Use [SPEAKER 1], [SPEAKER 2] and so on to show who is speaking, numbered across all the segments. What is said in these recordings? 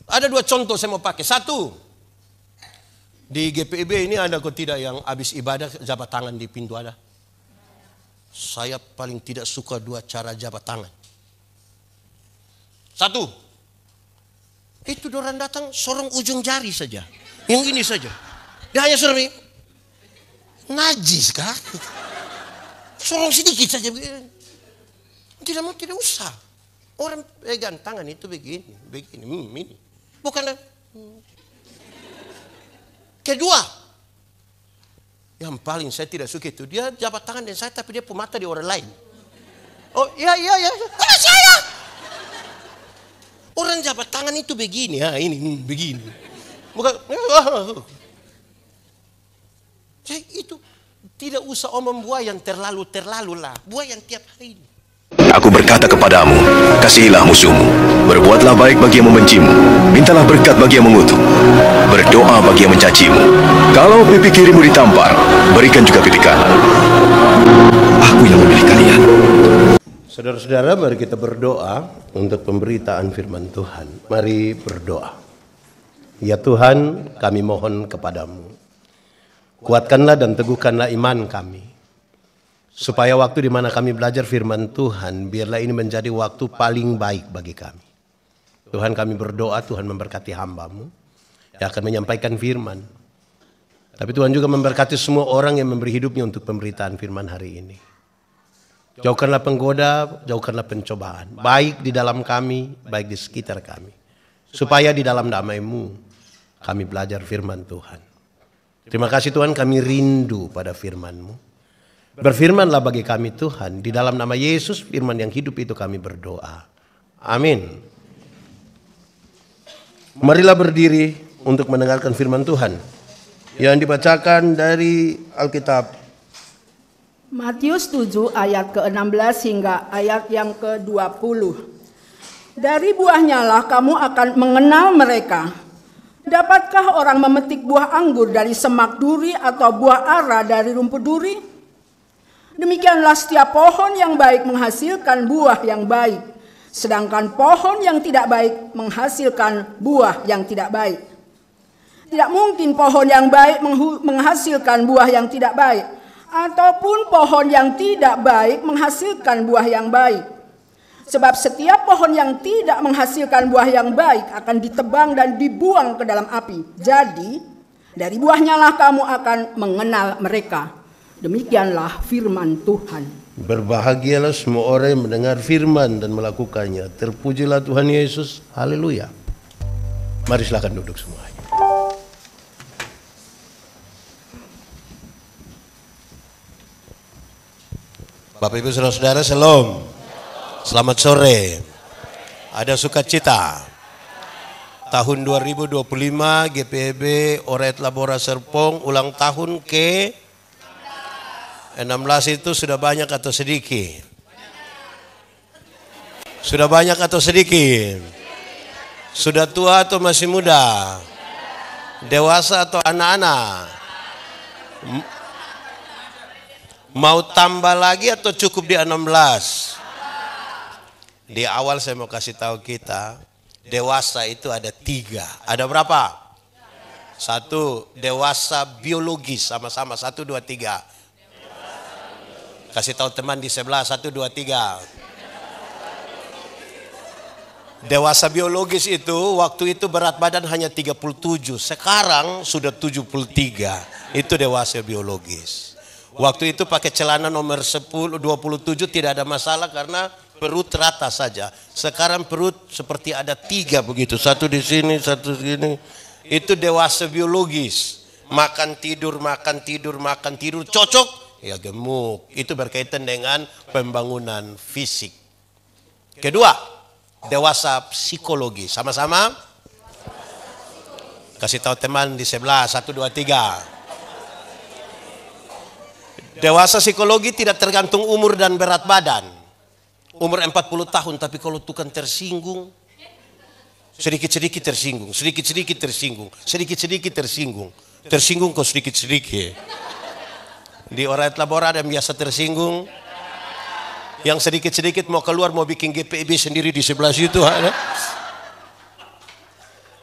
[SPEAKER 1] Ada dua contoh saya mau pakai. Satu, di GPIB ini ada kok tidak yang habis ibadah jabat tangan di pintu ada? Saya paling tidak suka dua cara jabat tangan. Satu, itu orang datang sorong ujung jari saja. Yang ini saja. Dia hanya sorong ini. Najis kah? Sorong sedikit saja. Tidak mau, tidak usah. Orang pegang tangan itu begini, begini, ini. Bukan. Kedua, yang paling saya tidak suka itu dia jabat tangan dengan saya tapi dia pemata di orang lain. Oh iya, ada saya. Orang jabat tangan itu begini, ya ini begini. Bukan. Saya itu tidak usah omong buah yang terlalu lah, buah yang tiap hari ini.
[SPEAKER 2] Aku berkata kepadamu, kasihilah musuhmu, berbuatlah baik bagi yang membencimu, mintalah berkat bagi yang mengutuk, berdoa bagi yang mencacimu. Kalau pipi kirimu ditampar, berikan juga pipi kanan. Aku yang memilih kalian.
[SPEAKER 1] Saudara-saudara, mari kita berdoa untuk pemberitaan firman Tuhan. Mari berdoa. Ya Tuhan, kami mohon kepadamu, kuatkanlah dan teguhkanlah iman kami. Supaya waktu di mana kami belajar firman Tuhan, biarlah ini menjadi waktu paling baik bagi kami. Tuhan, kami berdoa, Tuhan memberkati hamba-Mu yang akan menyampaikan firman. Tapi Tuhan juga memberkati semua orang yang memberi hidupnya untuk pemberitaan firman hari ini. Jauhkanlah penggoda, jauhkanlah pencobaan. Baik di dalam kami, baik di sekitar kami. Supaya di dalam damai-Mu kami belajar firman Tuhan. Terima kasih Tuhan, kami rindu pada firman-Mu. Berfirmanlah bagi kami Tuhan, di dalam nama Yesus firman yang hidup itu kami berdoa. Amin. Marilah berdiri untuk mendengarkan firman Tuhan yang dibacakan dari Alkitab.
[SPEAKER 3] Matius 7 ayat ke-16 hingga ayat yang ke-20. Dari buahnya lah kamu akan mengenal mereka. Dapatkah orang memetik buah anggur dari semak duri atau buah ara dari rumput duri? Demikianlah setiap pohon yang baik menghasilkan buah yang baik, sedangkan pohon yang tidak baik menghasilkan buah yang tidak baik. Tidak mungkin pohon yang baik menghasilkan buah yang tidak baik, ataupun pohon yang tidak baik menghasilkan buah yang baik. Sebab setiap pohon yang tidak menghasilkan buah yang baik akan ditebang dan dibuang ke dalam api. Jadi, dari buahnya lah kamu akan mengenal mereka. Demikianlah firman Tuhan.
[SPEAKER 1] Berbahagialah semua orang yang mendengar firman dan melakukannya. Terpujilah Tuhan Yesus. Haleluya. Mari silakan duduk semuanya. Bapak Ibu Saudara-saudara, shalom. Selamat sore. Ada sukacita. Tahun 2025 GPIB Oret Labora Serpong ulang tahun ke 16 itu sudah banyak atau sedikit? Sudah banyak atau sedikit? Sudah tua atau masih muda? Dewasa atau anak-anak? Mau tambah lagi atau cukup di 16? Di awal saya mau kasih tahu kita, dewasa itu ada 3. Ada berapa? 1, dewasa biologis, sama-sama 1, 2, 3. Kasih tahu teman di sebelah, 1, 2, 3. Dewasa biologis itu waktu itu berat badan hanya 37, sekarang sudah 73. Itu dewasa biologis. Waktu itu pakai celana nomor 10, 27 tidak ada masalah karena perut rata saja. Sekarang perut seperti ada 3 begitu, 1 di sini, 1 di sini. Itu dewasa biologis. Makan tidur, cocok. Ya gemuk, itu berkaitan dengan pembangunan fisik. Kedua, dewasa psikologi. Sama-sama kasih tahu teman di sebelah, 1, 2, 3. Dewasa psikologi tidak tergantung umur dan berat badan. Umur 40 tahun, tapi kalau tukang tersinggung, sedikit-sedikit tersinggung, sedikit-sedikit tersinggung, sedikit-sedikit tersinggung. Tersinggung kok sedikit-sedikit. Di Oret Labora ada yang biasa tersinggung, yang sedikit-sedikit mau keluar mau bikin GPIB sendiri di sebelah situ.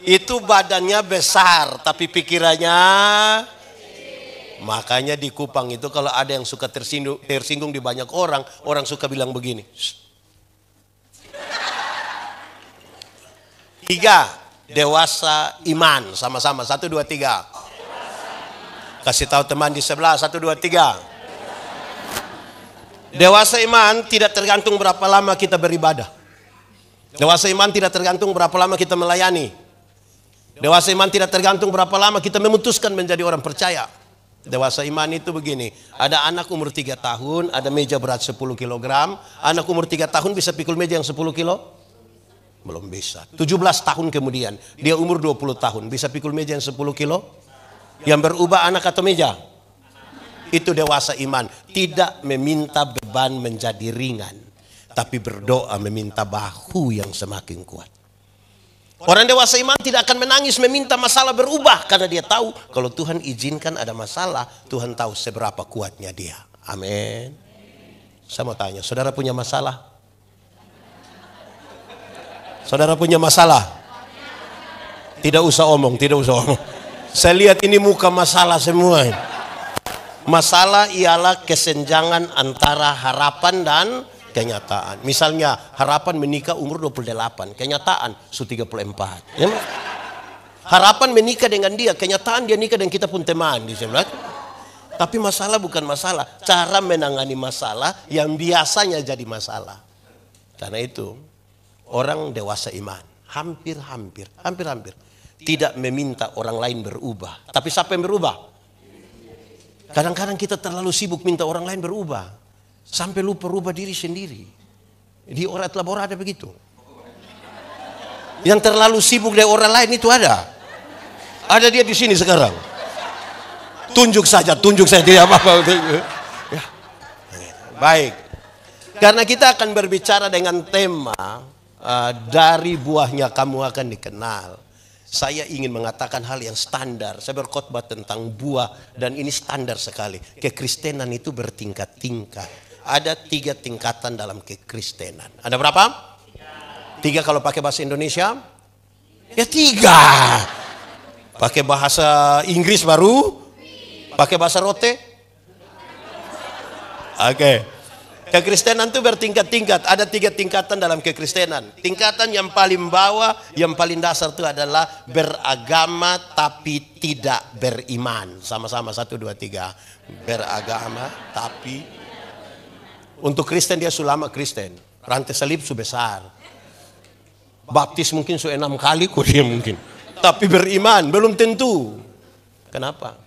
[SPEAKER 1] Itu badannya besar, tapi pikirannya. Makanya di Kupang itu kalau ada yang suka tersinggung di banyak orang, orang suka bilang begini. 3, dewasa iman. Sama-sama, 1, 2, 3. Kasih tahu teman di sebelah, 1, 2, 3. Dewasa iman tidak tergantung berapa lama kita beribadah. Dewasa iman tidak tergantung berapa lama kita melayani. Dewasa iman tidak tergantung berapa lama kita memutuskan menjadi orang percaya. Dewasa iman itu begini, ada anak umur 3 tahun, ada meja berat 10 kg. Anak umur 3 tahun bisa pikul meja yang 10 kilo? Belum bisa. 17 tahun kemudian, dia umur 20 tahun, bisa pikul meja yang 10 kilo? Yang berubah anak atau meja? Itu dewasa iman. Tidak meminta beban menjadi ringan, tapi berdoa meminta bahu yang semakin kuat. Orang dewasa iman tidak akan menangis meminta masalah berubah, karena dia tahu kalau Tuhan izinkan ada masalah, Tuhan tahu seberapa kuatnya dia. Amin. Saya mau tanya, saudara punya masalah? Saudara punya masalah? Tidak usah omong, tidak usah omong. Saya lihat ini muka masalah semua. Masalah ialah kesenjangan antara harapan dan kenyataan. Misalnya harapan menikah umur 28, kenyataan sudah 34. Ya, harapan menikah dengan dia, kenyataan dia nikah dengan kita pun teman di sebelah. Tapi masalah bukan masalah, cara menangani masalah yang biasanya jadi masalah. Karena itu orang dewasa iman hampir tidak meminta orang lain berubah. Tapi siapa yang berubah? Kadang-kadang kita terlalu sibuk minta orang lain berubah, sampai lupa rubah diri sendiri. Di Orat Labora ada begitu. Yang terlalu sibuk dari orang lain itu ada. Ada dia di sini sekarang. Tunjuk saja tidak apa-apa. Ya. Baik. Karena kita akan berbicara dengan tema dari buahnya kamu akan dikenal. Saya ingin mengatakan hal yang standar. Saya berkhotbah tentang buah dan ini standar sekali. Kekristenan itu bertingkat-tingkat. Ada 3 tingkatan dalam kekristenan. Ada berapa? 3 kalau pakai bahasa Indonesia? Ya 3. Pakai bahasa Inggris baru? Pakai bahasa rote? Oke. Kekristenan itu bertingkat-tingkat. Ada 3 tingkatan dalam kekristenan. Tingkatan yang paling bawah, yang paling dasar itu adalah beragama tapi tidak beriman. Sama-sama 1, 2, 3. Beragama tapi. Untuk Kristen dia sulama Kristen. Rantai salib su besar. Baptis mungkin su 6 kali kok dia mungkin. Tapi beriman belum tentu. Kenapa?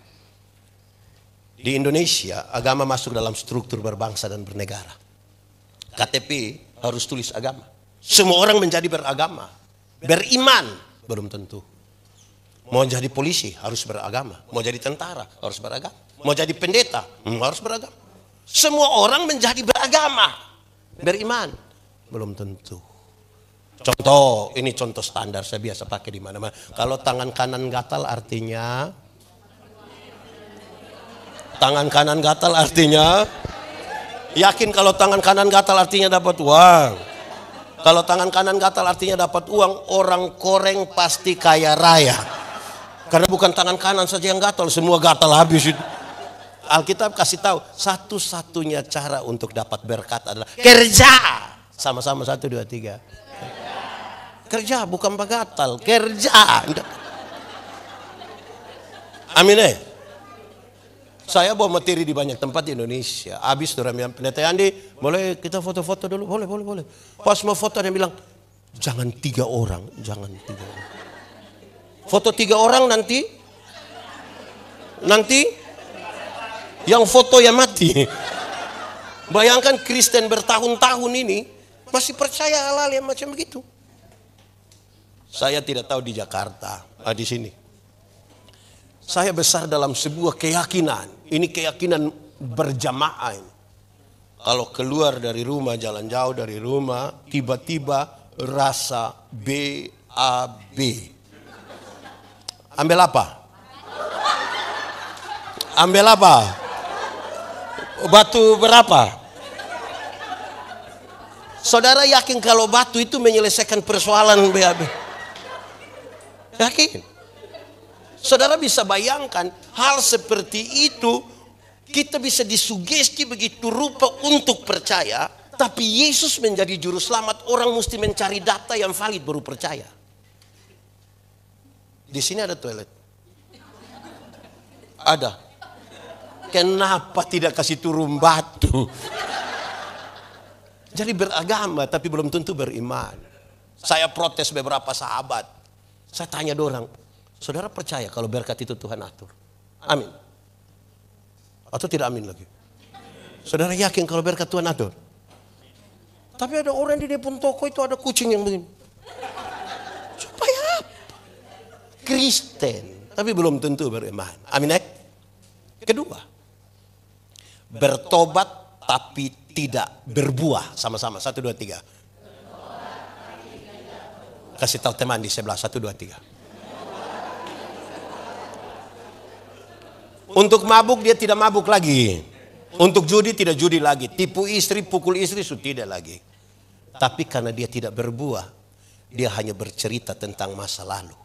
[SPEAKER 1] Di Indonesia agama masuk dalam struktur berbangsa dan bernegara. KTP harus tulis agama. Semua orang menjadi beragama. Beriman belum tentu. Mau jadi polisi harus beragama. Mau jadi tentara harus beragama. Mau jadi pendeta harus beragama. Semua orang menjadi beragama. Beriman belum tentu. Contoh, ini contoh standar saya biasa pakai di mana-mana. Kalau tangan kanan gatal artinya yakin kalau tangan kanan gatal artinya dapat uang. Kalau tangan kanan gatal artinya dapat uang, orang koreng pasti kaya raya. Karena bukan tangan kanan saja yang gatal, semua gatal habis itu. Alkitab kasih tahu satu-satunya cara untuk dapat berkat adalah kerja. Sama-sama 1, 2, 3. Kerja bukan bagatal, kerja. Amin. Saya bawa materi di banyak tempat di Indonesia. Habis tuh Ramian Pendeta Andi, boleh kita foto-foto dulu? Boleh. Pas mau foto dia bilang, jangan 3 orang, jangan 3 orang. Foto 3 orang nanti yang foto yang mati. Bayangkan Kristen bertahun-tahun ini masih percaya hal-hal yang macam begitu. Saya tidak tahu di Jakarta, di sini. Saya besar dalam sebuah keyakinan. Ini keyakinan berjamaah ini. Kalau keluar dari rumah, jalan jauh dari rumah, tiba-tiba rasa BAB. Ambil apa? Batu berapa? Saudara yakin kalau batu itu menyelesaikan persoalan BAB? Yakin? Saudara bisa bayangkan hal seperti itu, kita bisa disugesti begitu rupa untuk percaya, tapi Yesus menjadi juru selamat, orang mesti mencari data yang valid baru percaya. Di sini ada toilet. Ada. Kenapa tidak kasih turun batu? Jadi beragama tapi belum tentu beriman. Saya protes beberapa sahabat. Saya tanya dorang, saudara percaya kalau berkat itu Tuhan atur? Amin. Atau tidak amin lagi? Saudara yakin kalau berkat Tuhan atur? Tapi ada orang di depan toko itu ada kucing yang begini. Supaya apa? Kristen, tapi belum tentu beriman. Amin. Kedua, bertobat tapi tidak berbuah. Sama-sama, 1, 2, 3. Kasih tahu teman di sebelah, 1, 2, 3. Untuk mabuk dia tidak mabuk lagi. Untuk judi tidak judi lagi. Tipu istri, pukul istri sudah tidak lagi. Tapi karena dia tidak berbuah, dia hanya bercerita tentang masa lalu.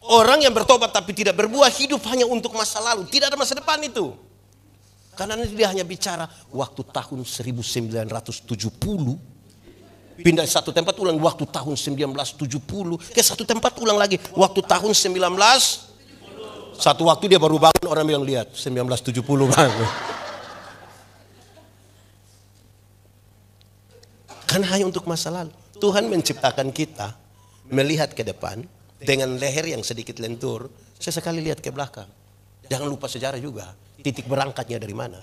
[SPEAKER 1] Orang yang bertobat tapi tidak berbuah, hidup hanya untuk masa lalu. Tidak ada masa depan itu. Karena dia hanya bicara waktu tahun 1970. Pindah satu tempat ulang waktu tahun 1970. Ke satu tempat ulang lagi waktu tahun 19. Satu waktu dia baru bangun, orang bilang lihat 1970 kan. Karena hanya untuk masa lalu. Tuhan menciptakan kita melihat ke depan dengan leher yang sedikit lentur. Sesekali lihat ke belakang. Jangan lupa sejarah juga. Titik berangkatnya dari mana.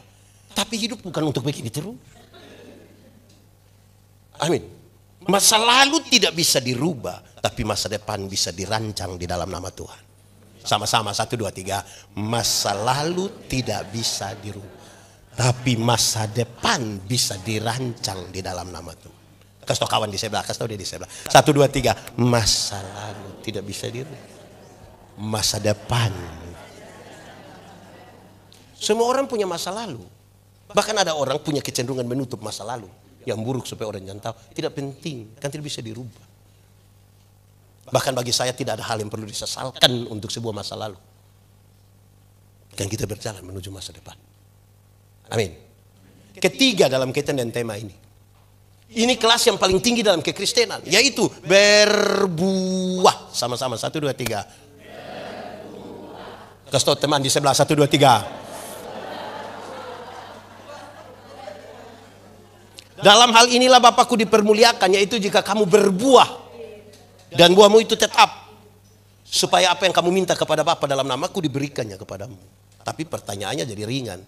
[SPEAKER 1] Tapi hidup bukan untuk begini terus. Amin. Masa lalu tidak bisa dirubah, tapi masa depan bisa dirancang di dalam nama Tuhan. Sama-sama, 1, 2, 3. Masa lalu tidak bisa dirubah, tapi masa depan bisa dirancang di dalam nama Tuhan. Kasih tau kawan di sebelah, kasih tau dia di sebelah. 1, 2, 3. Masa lalu tidak bisa dirubah, masa depan. Semua orang punya masa lalu. Bahkan ada orang punya kecenderungan menutup masa lalu yang buruk supaya orang jangan tahu. Tidak penting, kan tidak bisa dirubah. Bahkan bagi saya tidak ada hal yang perlu disesalkan untuk sebuah masa lalu. Kan kita berjalan menuju masa depan. Amin. Ketiga dalam kaitan dengan tema ini. Ini kelas yang paling tinggi dalam kekristenan, yaitu berbuah. Sama-sama, 1, 2, 3. Kasih tahu teman di sebelah, 1, 2, 3. Dalam hal inilah Bapakku dipermuliakan, yaitu jika kamu berbuah dan buahmu itu tetap, supaya apa yang kamu minta kepada Bapa dalam namaku diberikannya kepadamu. Tapi pertanyaannya jadi ringan.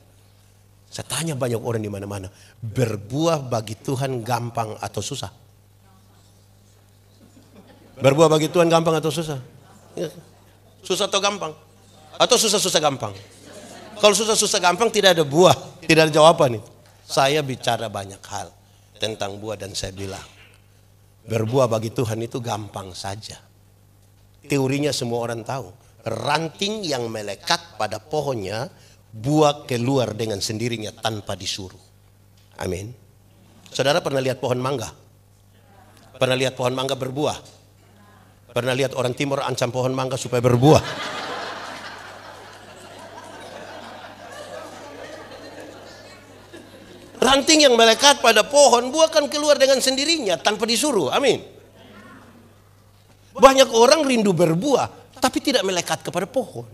[SPEAKER 1] Saya tanya banyak orang di mana-mana, berbuah bagi Tuhan gampang atau susah? Berbuah bagi Tuhan gampang atau susah? Susah atau gampang? Atau susah-susah gampang? Kalau susah-susah gampang tidak ada buah, tidak ada jawaban. Saya bicara banyak hal tentang buah dan saya bilang berbuah bagi Tuhan itu gampang saja. Teorinya semua orang tahu. Ranting yang melekat pada pohonnya, buah keluar dengan sendirinya tanpa disuruh. Amin. Saudara pernah lihat pohon mangga? Pernah lihat pohon mangga berbuah? Pernah lihat orang timur ancam pohon mangga supaya berbuah? Ranting yang melekat pada pohon, buah akan keluar dengan sendirinya tanpa disuruh. Amin. Banyak orang rindu berbuah, tapi tidak melekat kepada pohon.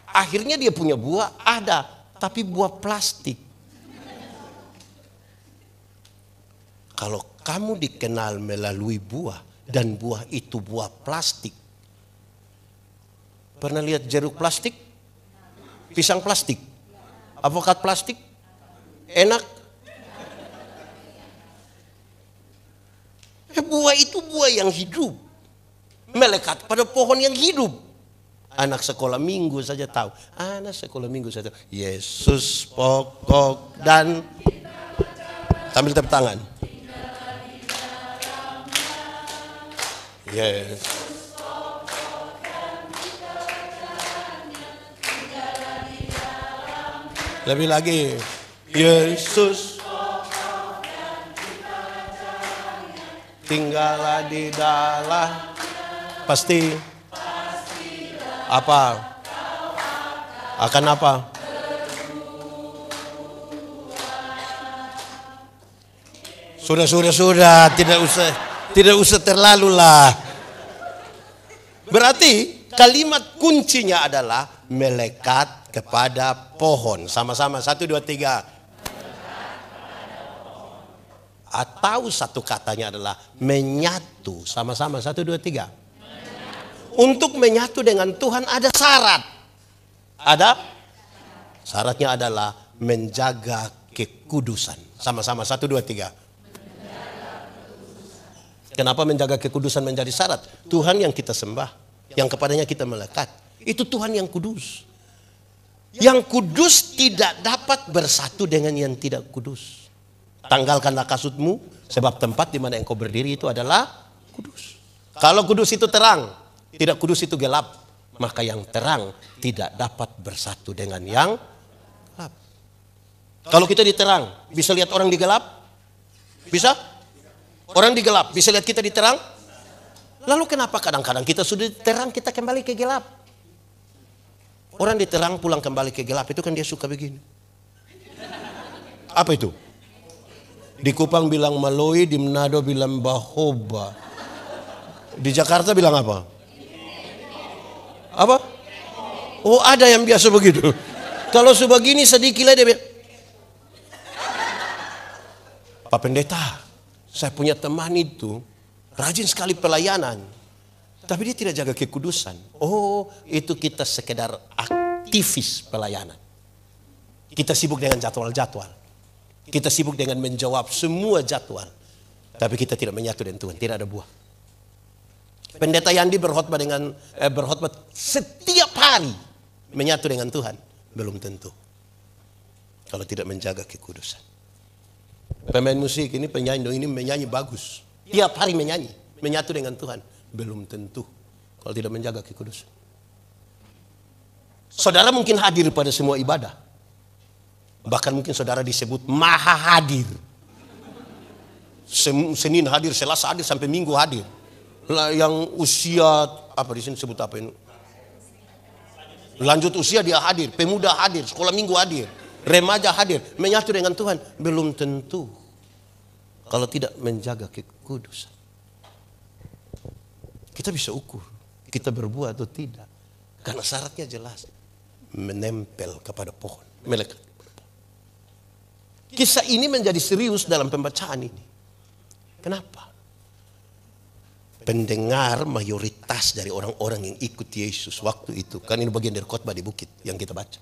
[SPEAKER 1] Akhirnya dia punya buah, ada, tapi buah plastik. Kalau kamu dikenal melalui buah, dan buah itu buah plastik. Pernah lihat jeruk plastik? Pisang plastik? Avokat plastik? Enak. Buah itu buah yang hidup, melekat pada pohon yang hidup. Anak sekolah minggu saja tahu. Anak sekolah minggu saja tahu. Yesus pokok dan sambil tepuk tangan. Yes. Lebih lagi. Yesus tinggallah di dalam. Pasti apa? Akan apa? Sudah, tidak usah terlalu lah. Berarti kalimat kuncinya adalah melekat kepada pohon. Sama-sama, 1, 2, 3. Atau satu katanya adalah menyatu. Sama-sama, 1, 2, 3. Untuk menyatu dengan Tuhan ada syarat. Ada? Syaratnya adalah menjaga kekudusan. Sama-sama, 1, 2, 3. Kenapa menjaga kekudusan menjadi syarat? Tuhan yang kita sembah, yang kepadanya kita melekat, itu Tuhan yang kudus. Yang kudus tidak dapat bersatu dengan yang tidak kudus. Tanggalkanlah kasutmu, sebab tempat di mana engkau berdiri itu adalah kudus. Kalau kudus itu terang, tidak kudus itu gelap, maka yang terang tidak dapat bersatu dengan yang gelap. Kalau kita diterang, bisa lihat orang di gelap? Bisa? Orang di gelap bisa lihat kita di terang. Lalu kenapa kadang-kadang kita sudah terang kita kembali ke gelap? Orang di terang pulang kembali ke gelap itu kan dia suka begini. Apa itu? Di Kupang bilang Maloi, di Manado bilang Bahoba. Di Jakarta bilang apa? Apa? Oh, ada yang biasa begitu. Kalau sebegini sedikit lah dia bilang, Pak Pendeta, saya punya teman itu rajin sekali pelayanan, tapi dia tidak jaga kekudusan. Oh, itu kita sekedar aktivis pelayanan. Kita sibuk dengan jadwal-jadwal. Kita sibuk dengan menjawab semua jadwal. Tapi kita tidak menyatu dengan Tuhan, tidak ada buah. Pendeta Yandi berkhotbah setiap hari menyatu dengan Tuhan, belum tentu. Kalau tidak menjaga kekudusan. Pemain musik ini, penyanyi ini menyanyi bagus. Tiap hari menyanyi, menyatu dengan Tuhan. Belum tentu kalau tidak menjaga kekudusan. Saudara mungkin hadir pada semua ibadah. Bahkan mungkin saudara disebut maha hadir. Senin hadir, Selasa hadir, sampai Minggu hadir. Yang usia, apa di sini sebut apa ini? Lanjut usia dia hadir, pemuda hadir, sekolah minggu hadir. Remaja hadir, menyatu dengan Tuhan. Belum tentu kalau tidak menjaga kekudusan. Kita bisa ukur kita berbuat atau tidak, karena syaratnya jelas, menempel kepada pohon, melekat kepada pohon. Kisah ini menjadi serius dalam pembacaan ini. Kenapa? Pendengar mayoritas dari orang-orang yang ikut Yesus waktu itu, kan ini bagian dari khotbah di bukit yang kita baca.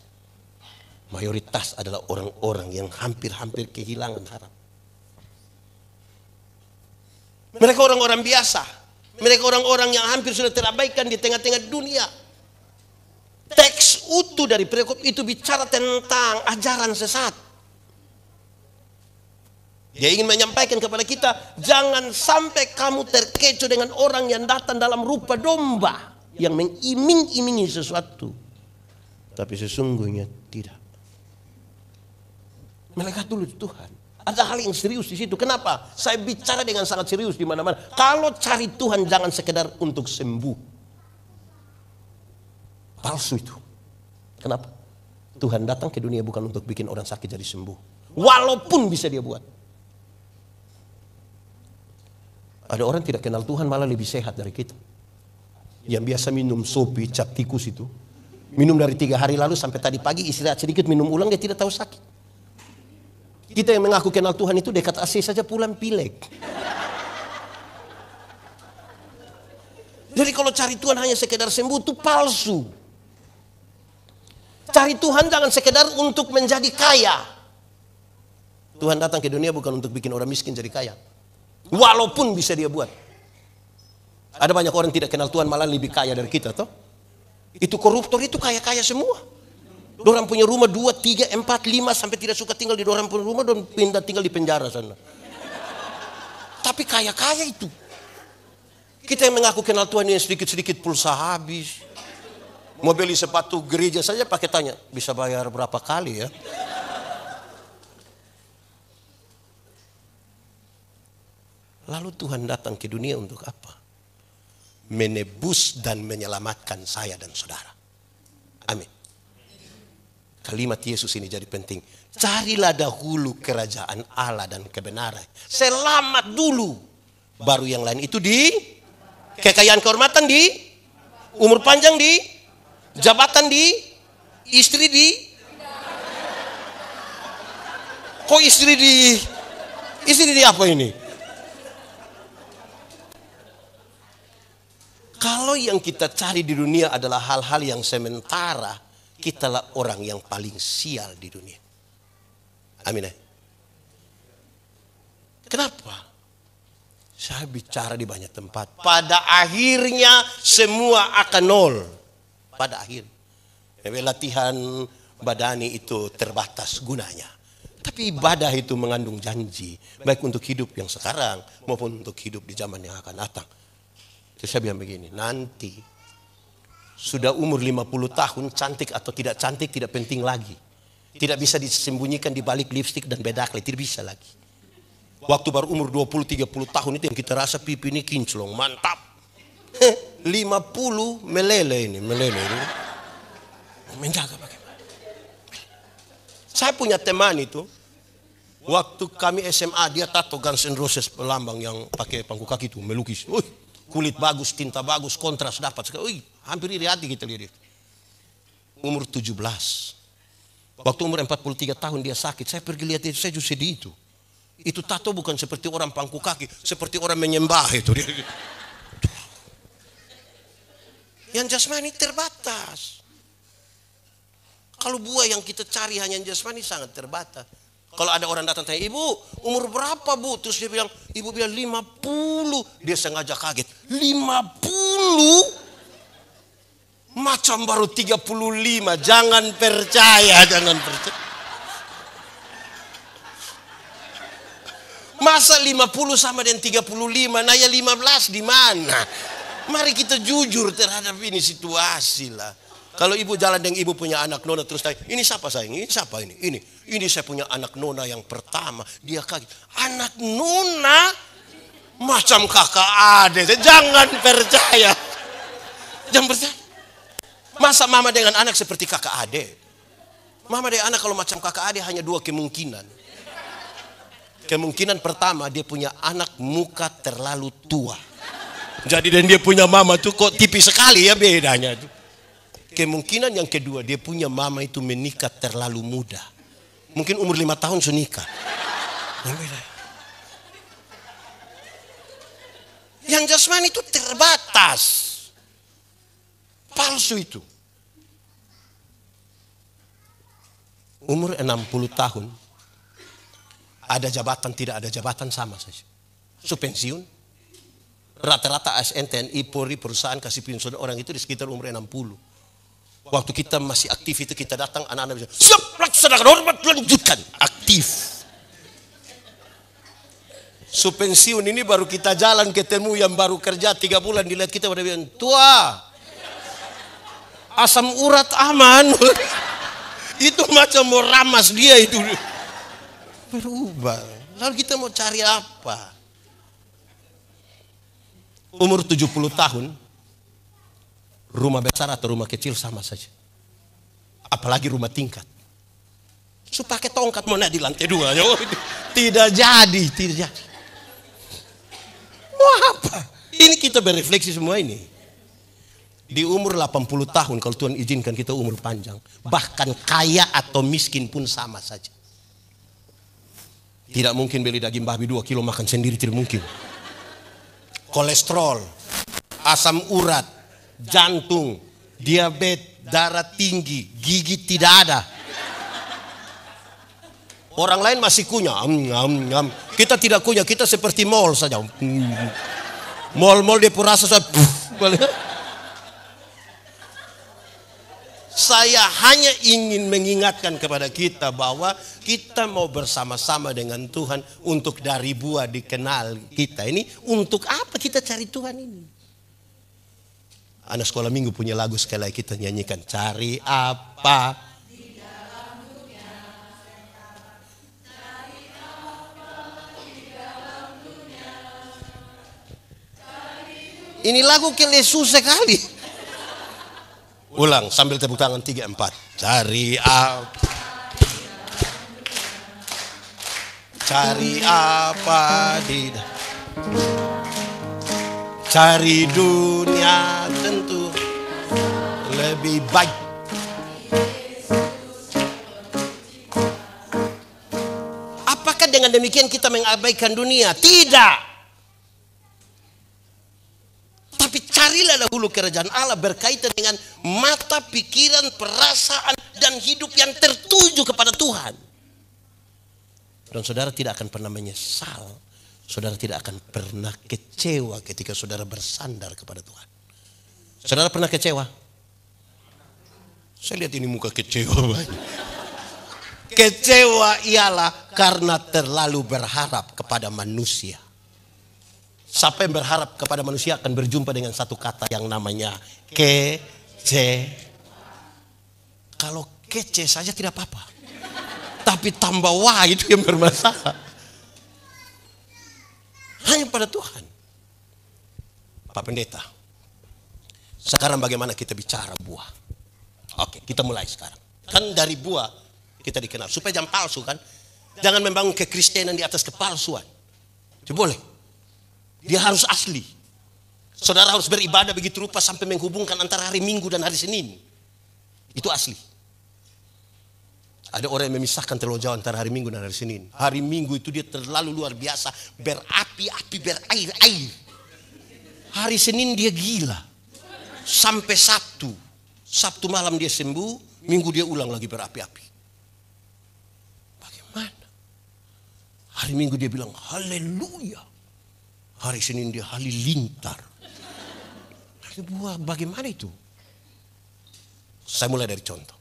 [SPEAKER 1] Mayoritas adalah orang-orang yang hampir-hampir kehilangan harap. Mereka orang-orang biasa. Mereka orang-orang yang hampir sudah terabaikan di tengah-tengah dunia. Teks utuh dari perikop itu bicara tentang ajaran sesat. Dia ingin menyampaikan kepada kita, jangan sampai kamu terkecoh dengan orang yang datang dalam rupa domba, yang mengiming-imingi sesuatu, tapi sesungguhnya tidak. Melekat dulu Tuhan. Ada hal yang serius di situ. Kenapa? Saya bicara dengan sangat serius di mana-mana. Kalau cari Tuhan jangan sekedar untuk sembuh. Palsu itu. Kenapa? Tuhan datang ke dunia bukan untuk bikin orang sakit jadi sembuh. Walaupun bisa dia buat. Ada orang tidak kenal Tuhan malah lebih sehat dari kita. Yang biasa minum sopi, cap tikus itu. Minum dari 3 hari lalu sampai tadi pagi istirahat sedikit minum ulang dia tidak tahu sakit. Kita yang mengaku kenal Tuhan itu dekat AC saja pulang pilek. Jadi kalau cari Tuhan hanya sekedar sembuh itu palsu. Cari Tuhan jangan sekedar untuk menjadi kaya. Tuhan datang ke dunia bukan untuk bikin orang miskin jadi kaya. Walaupun bisa dia buat. Ada banyak orang tidak kenal Tuhan malah lebih kaya dari kita toh. Itu koruptor itu kaya-kaya semua. Dorang punya rumah 2, 3, 4, 5 sampai tidak suka tinggal di dorang punya rumah dan pindah tinggal di penjara sana. Tapi kaya-kaya itu. Kita yang mengaku kenal Tuhan yang sedikit-sedikit pulsa habis. Mau beli sepatu gereja saja pakai tanya, bisa bayar berapa kali ya? Lalu Tuhan datang ke dunia untuk apa? menebus dan menyelamatkan saya dan saudara. Amin. Kalimat Yesus ini jadi penting. Carilah dahulu kerajaan Allah dan kebenaran. Selamat dulu. Baru yang lain itu di kekayaan kehormatan di, umur panjang di, jabatan di, istri di. Kok istri di apa ini? Kalau yang kita cari di dunia adalah hal-hal yang sementara, kitalah orang yang paling sial di dunia. Amin. Kenapa? Saya bicara di banyak tempat. Pada akhirnya semua akan nol. Pada akhir. Latihan badani itu terbatas gunanya. Tapi ibadah itu mengandung janji. Baik untuk hidup yang sekarang maupun untuk hidup di zaman yang akan datang. Jadi saya bilang begini. Nanti sudah umur 50 tahun, cantik atau tidak cantik tidak penting lagi. Tidak bisa disembunyikan di balik lipstik dan bedak, tidak bisa lagi. Waktu baru umur 20-30 tahun itu yang kita rasa pipi ini kinclong, mantap. 50 melele ini. Menjaga bagaimana. Saya punya teman itu, waktu kami SMA dia tato Guns N' Roses pelambang yang pakai pangku kaki itu, melukis. Kulit bagus, tinta bagus, kontras dapat. Hampir iri hati kita lihat. Umur 17. Waktu umur 43 tahun dia sakit. Saya pergi lihat itu, saya juga sedih itu. Itu tato bukan seperti orang pangku kaki, seperti orang menyembah itu. Yang jasmani terbatas. Kalau buah yang kita cari hanya jasmani sangat terbatas. Kalau ada orang datang tanya, ibu umur berapa bu? Terus dia bilang, ibu bilang 50. Dia sengaja kaget. 50? Macam baru 35. Jangan percaya. Masa 50 sama dengan 35? Nah ya 15 di mana? Mari kita jujur terhadap ini situasi lah. Kalau ibu jalan dengan ibu punya anak nona terus tanya, ini siapa sayang? Ini siapa ini? Ini saya punya anak nona yang pertama. Dia kaget. Anak nona macam kakak adik. Jangan percaya. Jangan percaya. Masa mama dengan anak seperti kakak adik? Mama dengan anak kalau macam kakak adik hanya dua kemungkinan. Kemungkinan pertama dia punya anak muka terlalu tua. Jadi dan dia punya mama tuh kok tipis sekali ya bedanya. Kemungkinan yang kedua dia punya mama itu menikah terlalu muda. Mungkin umur 5 tahun sudah nikah. Yang jasmani itu terbatas. Palsu itu. Umur 60 tahun. Ada jabatan, tidak ada jabatan sama saja. So pensiun. Rata-rata ASN, TNI, Polri, perusahaan kasih pensiun orang itu di sekitar umur 60. Waktu kita masih aktif itu kita datang, anak-anak bisa siap, laksanakan hormat, lanjutkan. Aktif. So pensiun ini baru kita jalan ketemu yang baru kerja 3 bulan dilihat kita pada bilang, tua. Asam urat aman. Itu macam mau ramas dia itu. Berubah. Lalu kita mau cari apa? Umur 70 tahun, rumah besar atau rumah kecil sama saja. Apalagi rumah tingkat. So pakai tongkat mau naik di lantai 2. Tidak jadi. Mau apa? Ini kita berefleksi semua ini. Di umur 80 tahun kalau Tuhan izinkan kita umur panjang. Bahkan kaya atau miskin pun sama saja. Tidak mungkin beli daging babi 2 kilo makan sendiri, tidak mungkin. Kolesterol, asam urat, jantung, diabetes, darah tinggi, gigi tidak ada. Orang lain masih kunyah. Kita tidak kunyah, kita seperti mall saja. Mall dia pun rasa saya. Saya hanya ingin mengingatkan kepada kita bahwa kita mau bersama-sama dengan Tuhan untuk dari buah dikenal kita. Ini untuk apa kita cari Tuhan ini? Anak sekolah minggu punya lagu sekali lagi kita nyanyikan. Cari apa? Ini lagu kelesu sekali. Ulang sambil tepuk tangan 3, 4. Cari apa cari dunia tentu lebih baik. Apakah dengan demikian kita mengabaikan dunia? Tidak. Tapi carilah dahulu kerajaan Allah berkaitan dengan mata, pikiran, perasaan, dan hidup yang tertuju kepada Tuhan. Dan saudara tidak akan pernah menyesal. Saudara tidak akan pernah kecewa ketika saudara bersandar kepada Tuhan. Saudara pernah kecewa? Saya lihat ini muka kecewa banget. Kecewa ialah karena terlalu berharap kepada manusia. Siapa yang berharap kepada manusia akan berjumpa dengan satu kata yang namanya kece. Kalau kece saja tidak apa-apa. Tapi tambah wah itu yang bermasalah. Hanya pada Tuhan. Pak Pendeta, sekarang bagaimana kita bicara buah? Oke, kita mulai sekarang. Kan dari buah kita dikenal. Supaya jangan palsu kan. Jangan membangun kekristenan di atas kepalsuan. Itu boleh. Dia harus asli. Saudara harus beribadah begitu rupa sampai menghubungkan antara hari Minggu dan hari Senin. Itu asli. Ada orang yang memisahkan terlalu jauh antara hari Minggu dan hari Senin. Hari Minggu itu dia terlalu luar biasa. Berapi-api, berair-air. Hari Senin dia gila. Sampai Sabtu. Sabtu malam dia sembuh. Minggu dia ulang lagi berapi-api. Bagaimana? Hari Minggu dia bilang haleluya. Hari Senin dia halilintar. Bagaimana itu? Saya mulai dari contoh.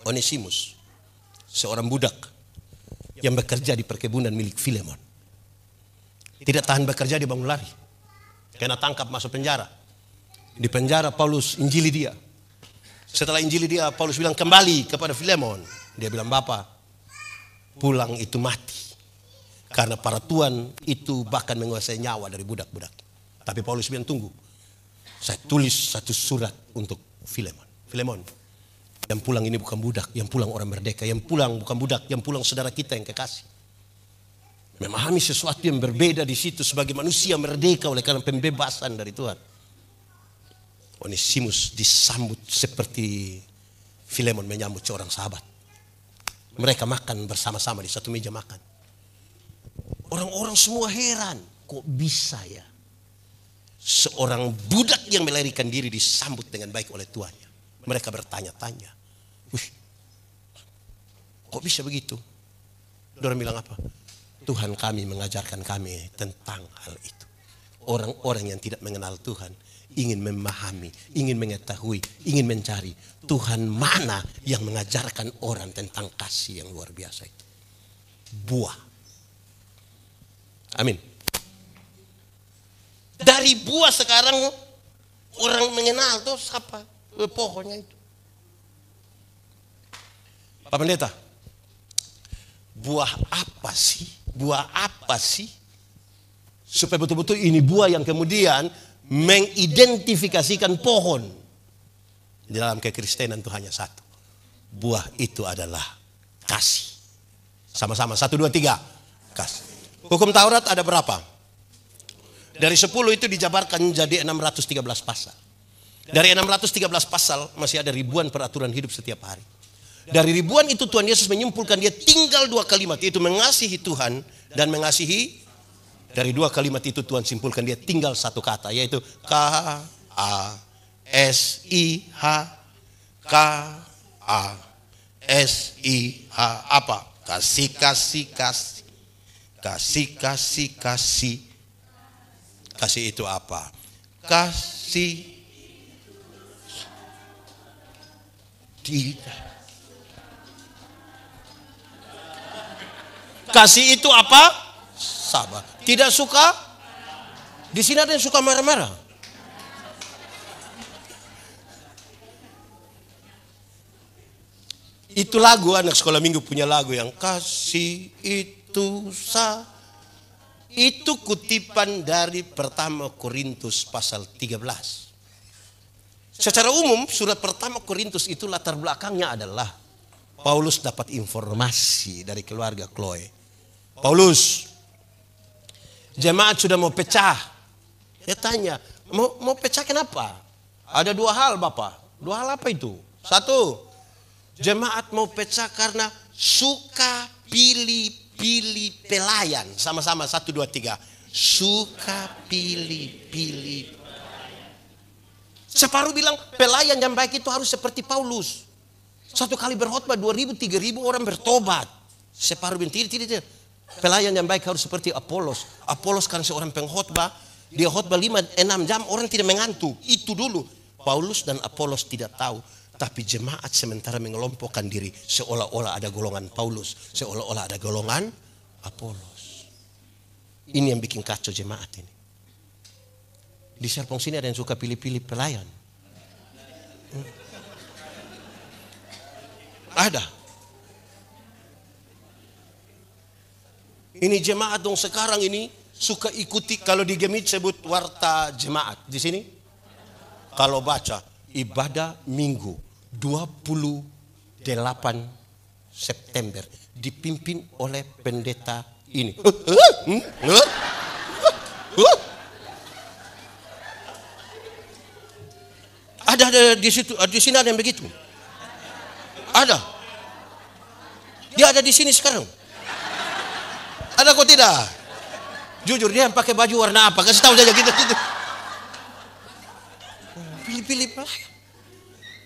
[SPEAKER 1] Onesimus, seorang budak yang bekerja di perkebunan milik Filemon. Tidak tahan bekerja, dia bangun lari. Kena tangkap masuk penjara. Di penjara Paulus injili dia. Setelah injili dia, Paulus bilang kembali kepada Filemon. Dia bilang, Bapak, pulang itu mati. Karena para tuan itu bahkan menguasai nyawa dari budak-budak. Tapi Paulus bilang, tunggu. Saya tulis satu surat untuk Filemon. Filemon, yang pulang ini bukan budak, yang pulang orang merdeka. Yang pulang bukan budak, yang pulang saudara kita yang kekasih. Memahami sesuatu yang berbeda di situ sebagai manusia merdeka oleh karena pembebasan dari Tuhan. Onesimus disambut seperti Filemon menyambut seorang sahabat. Mereka makan bersama-sama di satu meja makan. Orang-orang semua heran, kok bisa ya seorang budak yang melarikan diri disambut dengan baik oleh tuannya. Mereka bertanya-tanya, kok bisa begitu? Orang bilang apa? Tuhan kami mengajarkan kami tentang hal itu. Orang-orang yang tidak mengenal Tuhan ingin memahami, ingin mengetahui, ingin mencari Tuhan mana yang mengajarkan orang tentang kasih yang luar biasa itu. Buah. Amin. Dari buah sekarang orang mengenal tuh siapa? Pohonnya itu. Pak Pendeta, buah apa sih? Buah apa sih? Supaya betul-betul ini buah yang kemudian mengidentifikasikan pohon. Di dalam kekristenan itu hanya satu. Buah itu adalah kasih. Sama-sama, 1, 2, 3. Kasih. Hukum Taurat ada berapa? Dari 10 itu dijabarkan jadi 613 pasal. Dari 613 pasal masih ada ribuan peraturan hidup setiap hari. Dari ribuan itu Tuhan Yesus menyimpulkan dia tinggal 2 kalimat, yaitu mengasihi Tuhan dan mengasihi. Dari 2 kalimat itu Tuhan simpulkan dia tinggal satu kata, yaitu K-A-S-I-H. K-A-S-I-H. Apa? Kasih, kasih, kasih. Kasih, kasih, kasih. Kasih itu apa? Kasih. Tidak. Kasih itu apa? Sabar. Tidak suka? Di sini ada yang suka marah-marah. Itu lagu anak sekolah minggu punya lagu yang kasih itu Itu kutipan dari pertama Korintus pasal 13. Secara umum surat pertama Korintus itu latar belakangnya adalah Paulus dapat informasi dari keluarga Chloe. Paulus, jemaat sudah mau pecah. Dia tanya, mau pecah kenapa? Ada dua hal Bapak. Dua hal apa itu? Satu, jemaat mau pecah karena suka pilih-pilih pelayan. Sama-sama 1, 2, 3. Suka pilih-pilih. Separuh bilang pelayan yang baik itu harus seperti Paulus. Satu kali berkhotbah 2.000, 3.000 orang bertobat. Separuh bilang tidak. Pelayan yang baik harus seperti Apolos. Apolos kan seorang pengkhotbah. Dia khotbah 5-6 jam orang tidak mengantuk. Itu dulu. Paulus dan Apolos tidak tahu. Tapi jemaat sementara mengelompokkan diri. Seolah-olah ada golongan Paulus. Seolah-olah ada golongan Apolos. Ini yang bikin kacau jemaat ini. Di Serpong sini ada yang suka pilih-pilih pelayan. Ada. Ini jemaat dong sekarang ini suka ikuti, kalau di Gemit sebut warta jemaat. Di sini kalau baca ibadah minggu 28 September dipimpin oleh pendeta ini. Ada di situ, di sini ada yang begitu. Ada. Dia ada di sini sekarang. Ada kok tidak? Jujur dia yang pakai baju warna apa? Kasih tahu saja gitu. Pilih-pilih pelayan.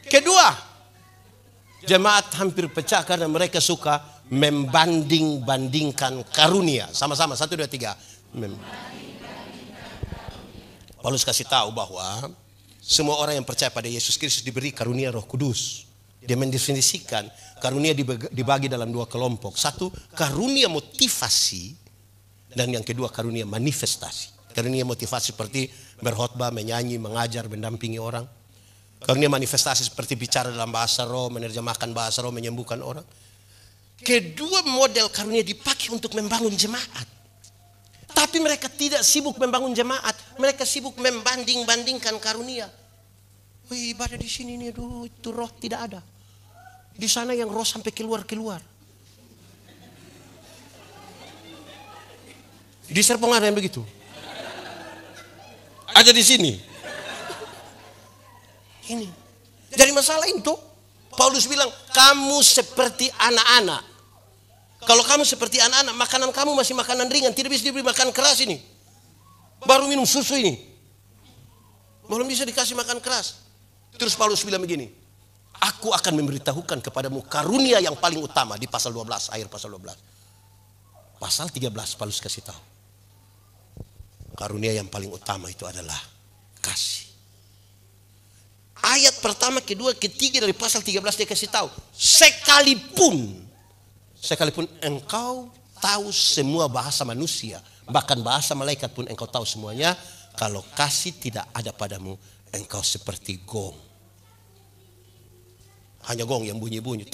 [SPEAKER 1] Kedua, jemaat hampir pecah karena mereka suka membanding-bandingkan karunia. Sama-sama 1, 2, 3. Paulus kasih tahu bahwa semua orang yang percaya pada Yesus Kristus diberi karunia Roh Kudus. Dia mendefinisikan karunia dibagi dalam dua kelompok. Satu, karunia motivasi. Dan yang kedua, karunia manifestasi. Karunia motivasi seperti berkhotbah, menyanyi, mengajar, mendampingi orang. Karunia manifestasi seperti bicara dalam bahasa roh, menerjemahkan bahasa roh, menyembuhkan orang. Kedua model karunia dipakai untuk membangun jemaat. Tapi mereka tidak sibuk membangun jemaat. Mereka sibuk membanding-bandingkan karunia. Wih, ibadah di sini nih, aduh, itu roh tidak ada. Di sana yang roh sampai keluar-keluar. Di Serpong ada yang begitu. Ada di sini. Ini. Jadi masalah itu, Paulus bilang, kamu seperti anak-anak. Kalau kamu seperti anak-anak, makanan kamu masih makanan ringan, tidak bisa diberi makan keras ini. Baru minum susu ini. Belum bisa dikasih makan keras. Terus Paulus bilang begini, aku akan memberitahukan kepadamu karunia yang paling utama di pasal 12, akhir pasal 12. Pasal 13 Paulus kasih tahu. Karunia yang paling utama itu adalah kasih. Ayat pertama, kedua, ketiga dari pasal 13 dia kasih tahu. Sekalipun engkau tahu semua bahasa manusia, bahkan bahasa malaikat pun engkau tahu semuanya, kalau kasih tidak ada padamu, engkau seperti gong. Hanya gong yang bunyi-bunyi.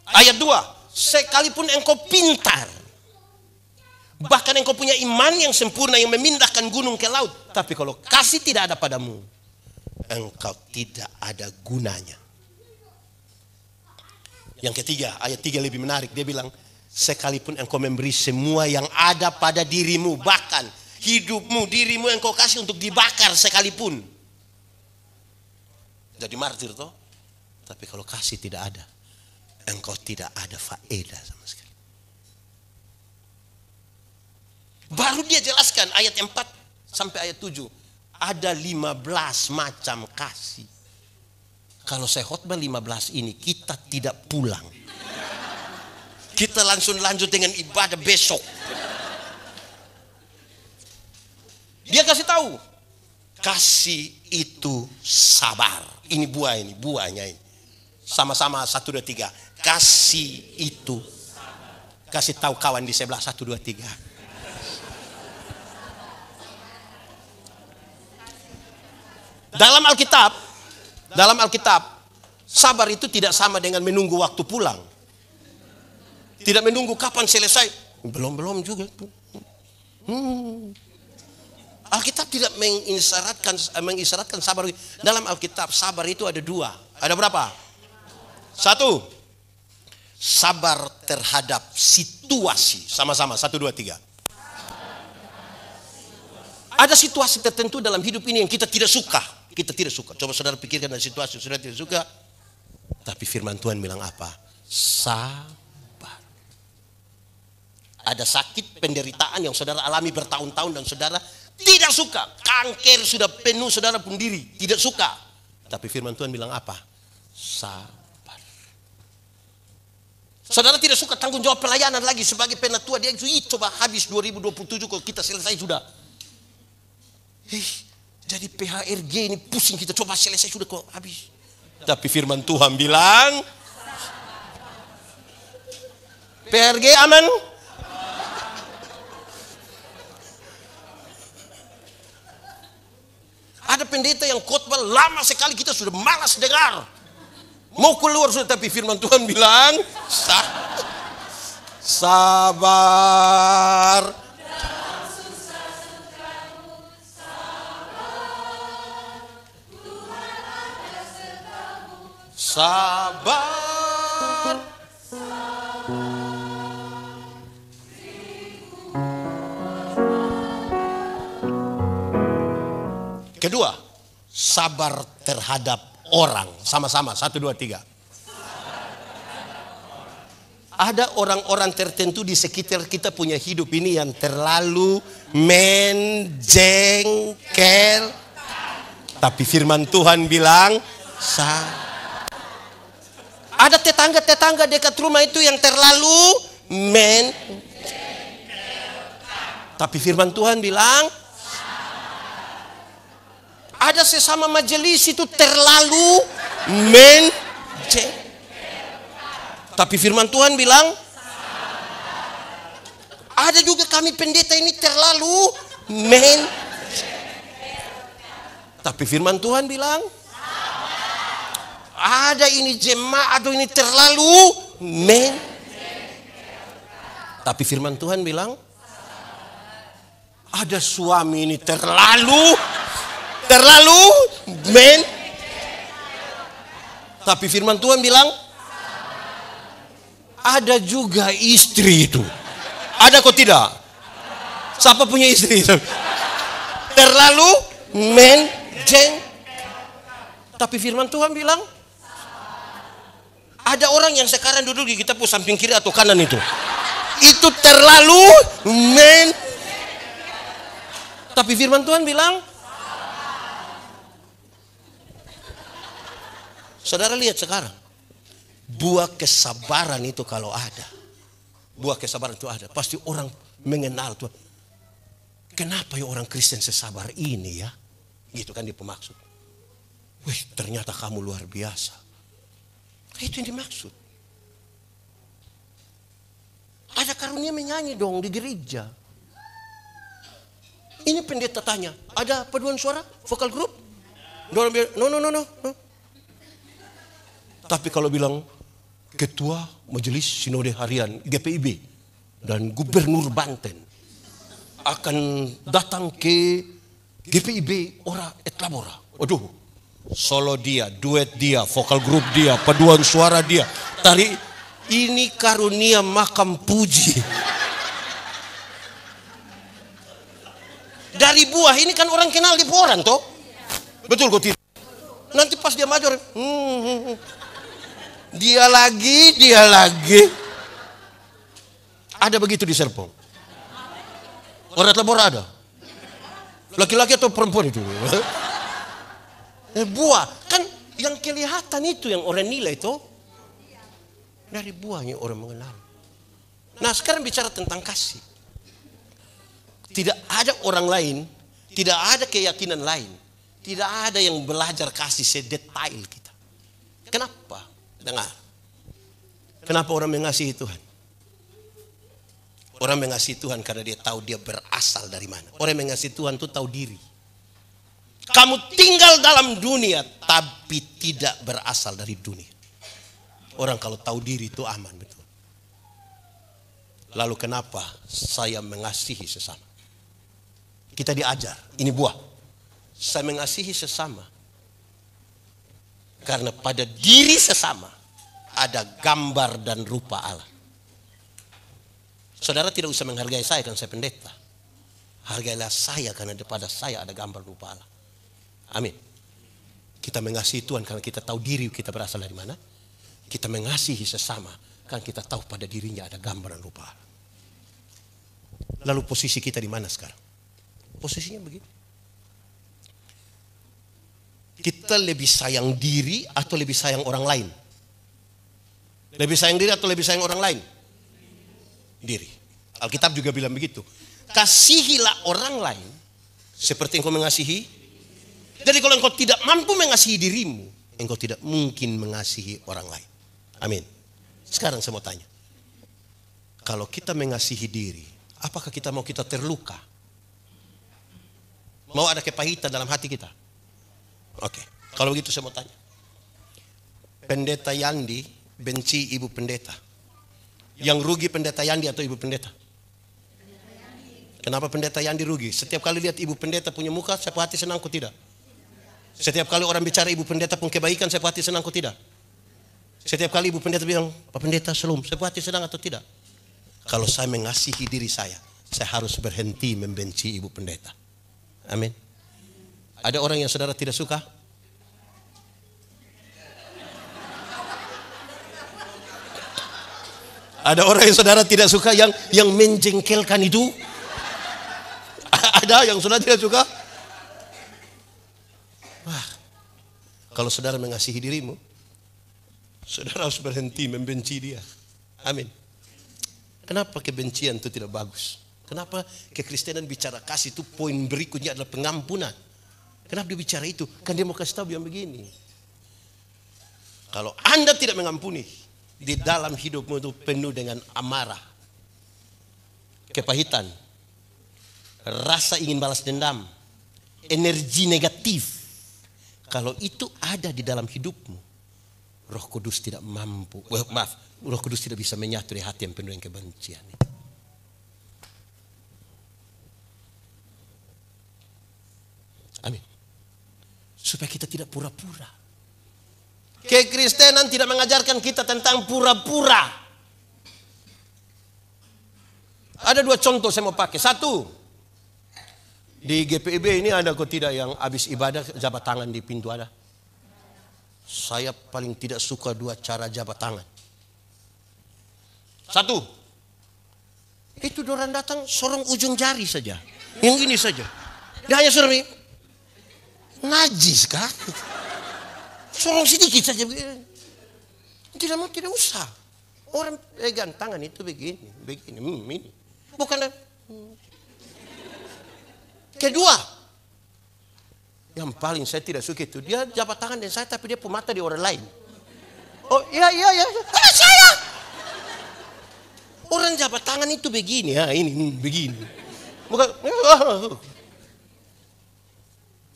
[SPEAKER 1] Ayat 2, sekalipun engkau pintar, bahkan engkau punya iman yang sempurna yang memindahkan gunung ke laut, tapi kalau kasih tidak ada padamu, engkau tidak ada gunanya. Yang ketiga, ayat 3 lebih menarik. Dia bilang, sekalipun engkau memberi semua yang ada pada dirimu, bahkan hidupmu, dirimu engkau kasih untuk dibakar sekalipun. Jadi martir toh. Tapi kalau kasih tidak ada, engkau tidak ada faedah sama sekali. Baru dia jelaskan ayat 4 sampai ayat 7. Ada 15 macam kasih. Kalau saya khotbah 15 ini, kita tidak pulang. Kita langsung lanjut dengan ibadah besok. Dia kasih tahu. Kasih itu sabar. Ini buahnya ini. Sama-sama 1, 2, 3. Kasih itu. Kasih tahu kawan di sebelah 1, 2, 3. Dalam Alkitab, sabar itu tidak sama dengan menunggu waktu pulang. Tidak menunggu kapan selesai. Belum juga. Alkitab tidak mengisyaratkan sabar. Dalam Alkitab sabar itu ada dua. Ada berapa? Satu, sabar terhadap situasi. Sama-sama, 1, 2, 3. Ada situasi tertentu dalam hidup ini yang kita tidak suka. Kita tidak suka. Coba saudara pikirkan dari situasi saudara tidak suka. Tapi firman Tuhan bilang apa? Sabar. Ada sakit, penderitaan yang saudara alami bertahun-tahun dan saudara tidak suka. Kanker sudah penuh saudara pun diri. Tidak suka. Tapi firman Tuhan bilang apa? Sabar. Saudara tidak suka tanggung jawab pelayanan lagi sebagai penatua. Dia coba habis 2027 kalau kita selesai sudah. Jadi PHRG ini pusing kita, coba selesai sudah kok habis. Tapi firman Tuhan bilang PHRG aman. Ada pendeta yang khotbah lama sekali kita sudah malas dengar. Mau keluar sudah, tapi firman Tuhan bilang sabar. Sabar. Kedua, sabar terhadap orang. Sama-sama, 1, 2, 3. Ada orang-orang tertentu di sekitar kita punya hidup ini yang terlalu menjengkel. Tapi firman Tuhan bilang ada tetangga-tetangga dekat rumah itu yang terlalu tapi firman Tuhan bilang ada sesama majelis itu terlalu tapi firman Tuhan bilang ada juga kami pendeta ini terlalu tapi firman Tuhan bilang ada ini jemaat atau ini terlalu tapi firman Tuhan bilang ada suami ini terlalu tapi firman Tuhan bilang ada juga istri itu. Ada kok tidak? Siapa punya istri itu? Terlalu tapi firman Tuhan bilang ada orang yang sekarang duduk di kita samping kiri atau kanan itu terlalu tapi firman Tuhan bilang saudara lihat sekarang buah kesabaran itu kalau ada, buah kesabaran itu ada, pasti orang mengenal Tuhan. Kenapa ya orang Kristen sesabar ini ya? Gitu kan dia pemaksud. Wih, ternyata kamu luar biasa. Itu yang dimaksud. Ada karunia menyanyi dong di gereja. Ini pendeta tanya, ada paduan suara, vokal group? No. Tapi kalau bilang ketua majelis sinode harian GPIB dan gubernur Banten akan datang ke GPIB Ora et Labora. Waduh. Solo dia, duet dia, vokal grup dia, paduan suara dia. Tadi ini karunia makam puji. Dari buah ini kan orang kenal di orang toh. Betul kok tidak? Nanti pas dia maju, dia lagi. Ada begitu di Serpong. Ora et Labora ada. Laki-laki atau perempuan itu? Buah kan yang kelihatan itu yang orang nilai itu dari buahnya orang mengenal. Nah sekarang bicara tentang kasih. Tidak ada orang lain, tidak ada keyakinan lain, tidak ada yang belajar kasih sedetail kita. Kenapa? Dengar. Kenapa orang mengasihi Tuhan? Orang mengasihi Tuhan karena dia tahu dia berasal dari mana. Orang mengasihi Tuhan itu tahu diri. Kamu tinggal dalam dunia tapi tidak berasal dari dunia. Orang kalau tahu diri itu aman betul. Lalu kenapa saya mengasihi sesama? Kita diajar, ini buah. Saya mengasihi sesama karena pada diri sesama ada gambar dan rupa Allah. Saudara tidak usah menghargai saya karena saya pendeta. Hargailah saya karena pada saya ada gambar rupa Allah. Amin. Kita mengasihi Tuhan karena kita tahu diri kita berasal dari mana. Kita mengasihi sesama karena kita tahu pada dirinya ada gambar dan rupa Allah. Lalu posisi kita di mana sekarang? Posisinya begini. Kita lebih sayang diri atau lebih sayang orang lain? Lebih sayang diri atau lebih sayang orang lain? Diri. Alkitab juga bilang begitu. Kasihilah orang lain seperti engkau mengasihi. Jadi kalau engkau tidak mampu mengasihi dirimu, engkau tidak mungkin mengasihi orang lain. Amin. Sekarang saya mau tanya. Kalau kita mengasihi diri, apakah kita mau kita terluka? Mau ada kepahitan dalam hati kita? Oke, kalau begitu saya mau tanya. Pendeta Yandi benci ibu pendeta. Yang rugi pendeta Yandi atau ibu pendeta? Kenapa pendeta Yandi rugi? Setiap kali lihat ibu pendeta punya muka, saya hati senang kok tidak? Setiap kali orang bicara ibu pendeta pun kebaikan, saya hati senang kok tidak? Setiap kali ibu pendeta bilang, Pak Pendeta Shalom, saya hati senang atau tidak? Kalau saya mengasihi diri saya harus berhenti membenci ibu pendeta. Amin. Ada orang yang saudara tidak suka? Ada orang yang saudara tidak suka yang menjengkelkan itu? Ada yang saudara tidak suka? Wah, kalau saudara mengasihi dirimu, saudara harus berhenti membenci dia. Amin. Kenapa kebencian itu tidak bagus? Kenapa kekristenan bicara kasih itu poin berikutnya adalah pengampunan? Kenapa dia bicara itu? Kan dia mau kasih tahu yang begini. Kalau Anda tidak mengampuni, di dalam hidupmu itu penuh dengan amarah, kepahitan, rasa ingin balas dendam, energi negatif. Kalau itu ada di dalam hidupmu, Roh Kudus tidak mampu. Roh Kudus tidak bisa menyatu di hati yang penuh dengan kebencian. Amin. Supaya kita tidak pura-pura. Kekristenan tidak mengajarkan kita tentang pura-pura. Ada dua contoh saya mau pakai. Satu, di GPIB ini ada kok tidak yang habis ibadah jabat tangan di pintu ada? Saya paling tidak suka dua cara jabat tangan. Satu, itu orang datang sorong ujung jari saja. Yang ini saja. Dia hanya sorong ini. Najis kan? Sorong sedikit saja. Tidak mau, tidak usah. Orang pegang tangan itu begini. Ini. Bukan. Kedua, yang paling saya tidak suka itu, dia jabat tangan dengan saya tapi dia pemata di orang lain. Oh iya. Ada saya. Orang jabat tangan itu begini, ya ini begini. Bukan.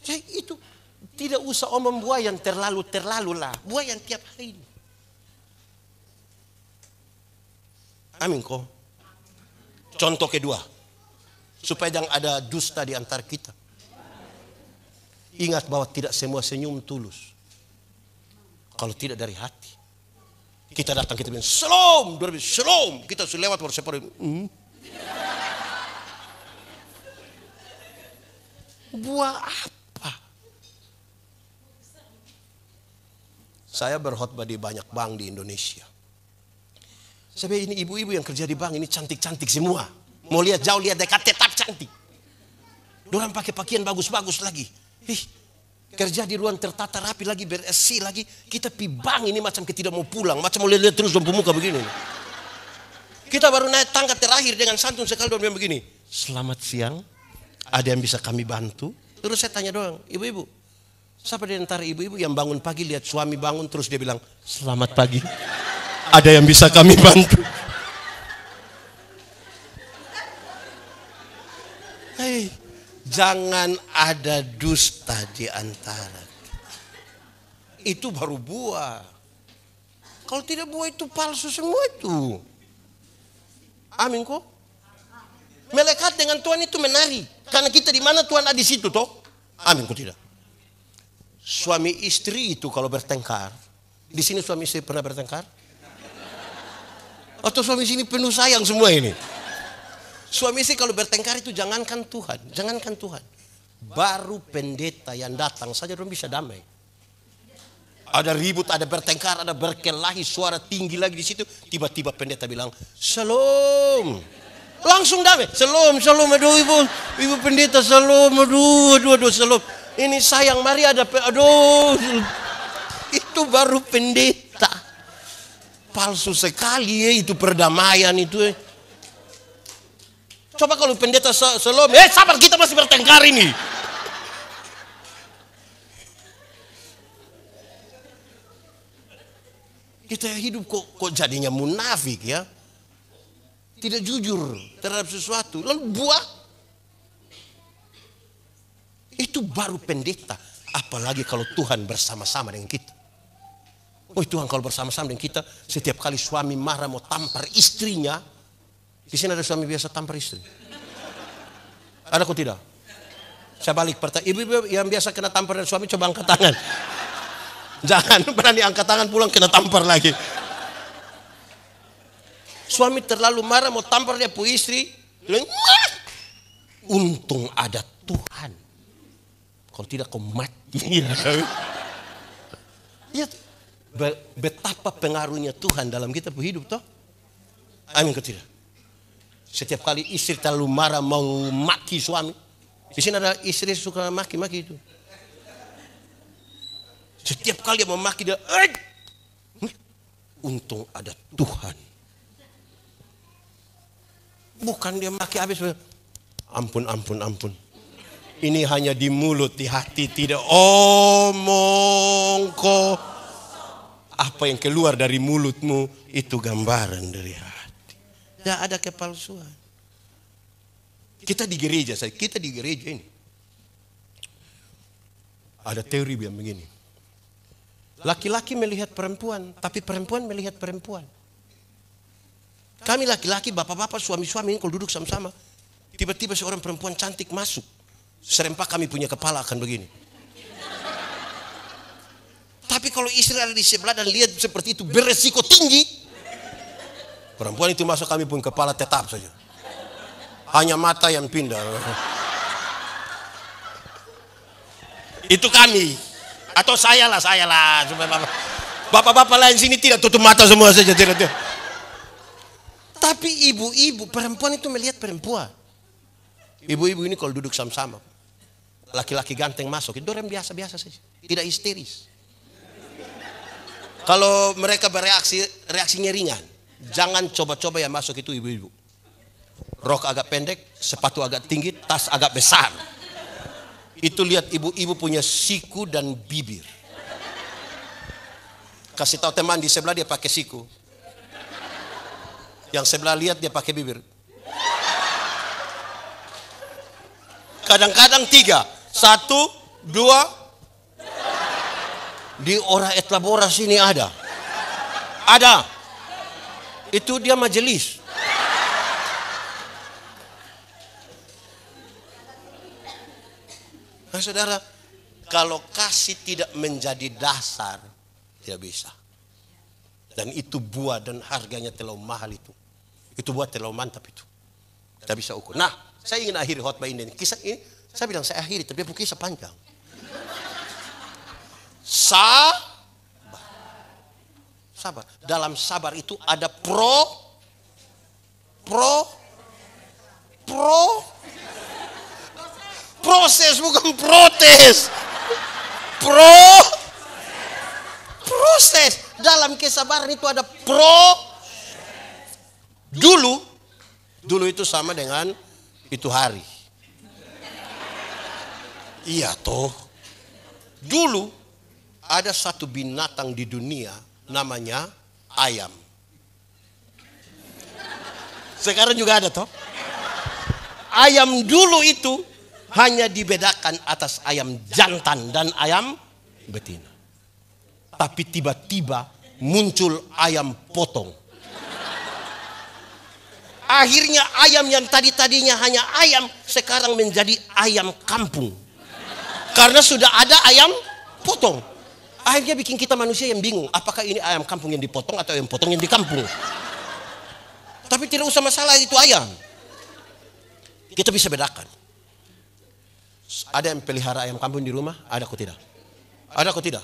[SPEAKER 1] Saya itu tidak usah omong buah yang terlalu lah. Buah yang tiap hari ini. Amin kok. Contoh kedua, supaya jangan ada dusta di antara kita. Ingat bahwa tidak semua senyum tulus. Kalau tidak dari hati. Kita datang, kita bilang, Shalom. Shalom. Kita sudah lewat, baru saya buah apa? Saya berkhotbah di banyak bank di Indonesia. Saya ini ibu-ibu yang kerja di bank ini cantik-cantik semua. Mau lihat jauh, lihat dekat, tetap cantik. Dorang pakai pakaian bagus-bagus lagi. Kerja di ruang tertata rapi lagi, bersih lagi. Kita pi bank ini macam kita tidak mau pulang. Macam mau lihat terus dong muka begini. Kita baru naik tangga terakhir dengan santun sekali dong begini. Selamat siang. Ada yang bisa kami bantu? Terus saya tanya doang, ibu-ibu. Siapa di antara ibu-ibu yang bangun pagi lihat suami bangun terus dia bilang, selamat pagi. Ada yang bisa kami bantu? Hei, jangan ada dusta di antara kita. Itu baru buah. Kalau tidak buah itu palsu semua itu. Amin kok. Melekat dengan Tuhan itu menari. Karena kita di mana Tuhan ada di situ toh. Amin kok tidak. Suami istri itu kalau bertengkar. Di sini suami istri pernah bertengkar? Atau suami sini penuh sayang semua ini? Suami istri kalau bertengkar itu jangankan Tuhan. Jangankan Tuhan. Baru pendeta yang datang saja orang bisa damai. Ada ribut, ada bertengkar, ada berkelahi, suara tinggi lagi di situ. Tiba-tiba pendeta bilang, "Shalom." Langsung damai. "Shalom, shalom, aduh ibu pendeta, shalom, aduh, shalom. Ini sayang, mari ada, aduh." Itu baru pendeta. Palsu sekali ya itu perdamaian itu. Coba kalau pendeta shalom, sabar kita masih bertengkar ini. Kita hidup kok jadinya munafik ya. Tidak jujur terhadap sesuatu. Lalu buat. Itu baru pendeta. Apalagi kalau Tuhan bersama-sama dengan kita. Oh Tuhan kalau bersama-sama dengan kita. Setiap kali suami marah mau tampar istrinya. Di sini ada suami biasa tampar istri. Ada kok tidak? Saya balik pertanyaan. Ibu-ibu yang biasa kena tampar dari suami coba angkat tangan. Jangan berani angkat tangan pulang kena tampar lagi. Suami terlalu marah mau tampar dia pu istri. Untung ada Tuhan. Kalau tidak kau mati. Ya, betapa pengaruhnya Tuhan dalam kita pu hidup toh. Amin kau tidak? Setiap kali istri terlalu marah mau maki suami. Di sini ada istri suka maki-maki itu. Setiap kali dia memaki dia, untung ada Tuhan. Bukan dia maki habis, ampun. Ini hanya di mulut, di hati tidak omong kok. Apa yang keluar dari mulutmu itu gambaran dari hati. Tidak ada kepalsuan. Kita di gereja ini. Ada teori bilang begini. Laki-laki melihat perempuan, tapi perempuan melihat perempuan. Kami laki-laki, bapak-bapak, suami-suami ini kalau duduk sama-sama, tiba-tiba seorang perempuan cantik masuk. Serempak kami punya kepala akan begini. Tapi kalau istri ada di sebelah dan lihat seperti itu beresiko tinggi, perempuan itu masuk kami pun kepala tetap saja. Hanya mata yang pindah. Itu kami. Atau saya lah. Bapak-bapak lain sini tidak tutup mata semua saja. Tidak. Tapi ibu-ibu, perempuan itu melihat perempuan. Ibu-ibu ini kalau duduk sama-sama. Laki-laki ganteng masuk. Itu orang biasa-biasa saja. Tidak histeris. Kalau mereka reaksinya ringan. Jangan coba-coba yang masuk itu ibu-ibu. Rok agak pendek, sepatu agak tinggi, tas agak besar. Itu lihat ibu-ibu punya siku dan bibir. Kasih tahu teman di sebelah dia pakai siku. Yang sebelah lihat dia pakai bibir. Kadang-kadang 3. 1, 2. Di Ora et Labora sini ada. Itu dia majelis. Nah, saudara, kalau kasih tidak menjadi dasar, tidak bisa. Dan itu buah dan harganya terlalu mahal itu. Itu buah terlalu mantap itu. Tidak bisa ukur. Nah, saya ingin akhiri khotbah ini. Kisah ini, saya bilang saya akhiri, tapi kisah panjang. Sabar. Dalam sabar itu ada proses bukan protes. Proses. Dalam kesabaran itu ada Dulu itu sama dengan itu hari. Iya toh. Dulu ada satu binatang di dunia namanya ayam. Sekarang juga ada toh. Ayam dulu itu hanya dibedakan atas ayam jantan dan ayam betina. Tapi tiba-tiba muncul ayam potong. Akhirnya ayam yang tadinya hanya ayam sekarang menjadi ayam kampung. Karena sudah ada ayam potong. Akhirnya bikin kita manusia yang bingung. Apakah ini ayam kampung yang dipotong atau ayam potong yang di kampung? Tapi tidak usah masalah itu ayam. Kita bisa bedakan. Ada yang pelihara ayam kampung di rumah? Ada atau tidak? Ada atau tidak?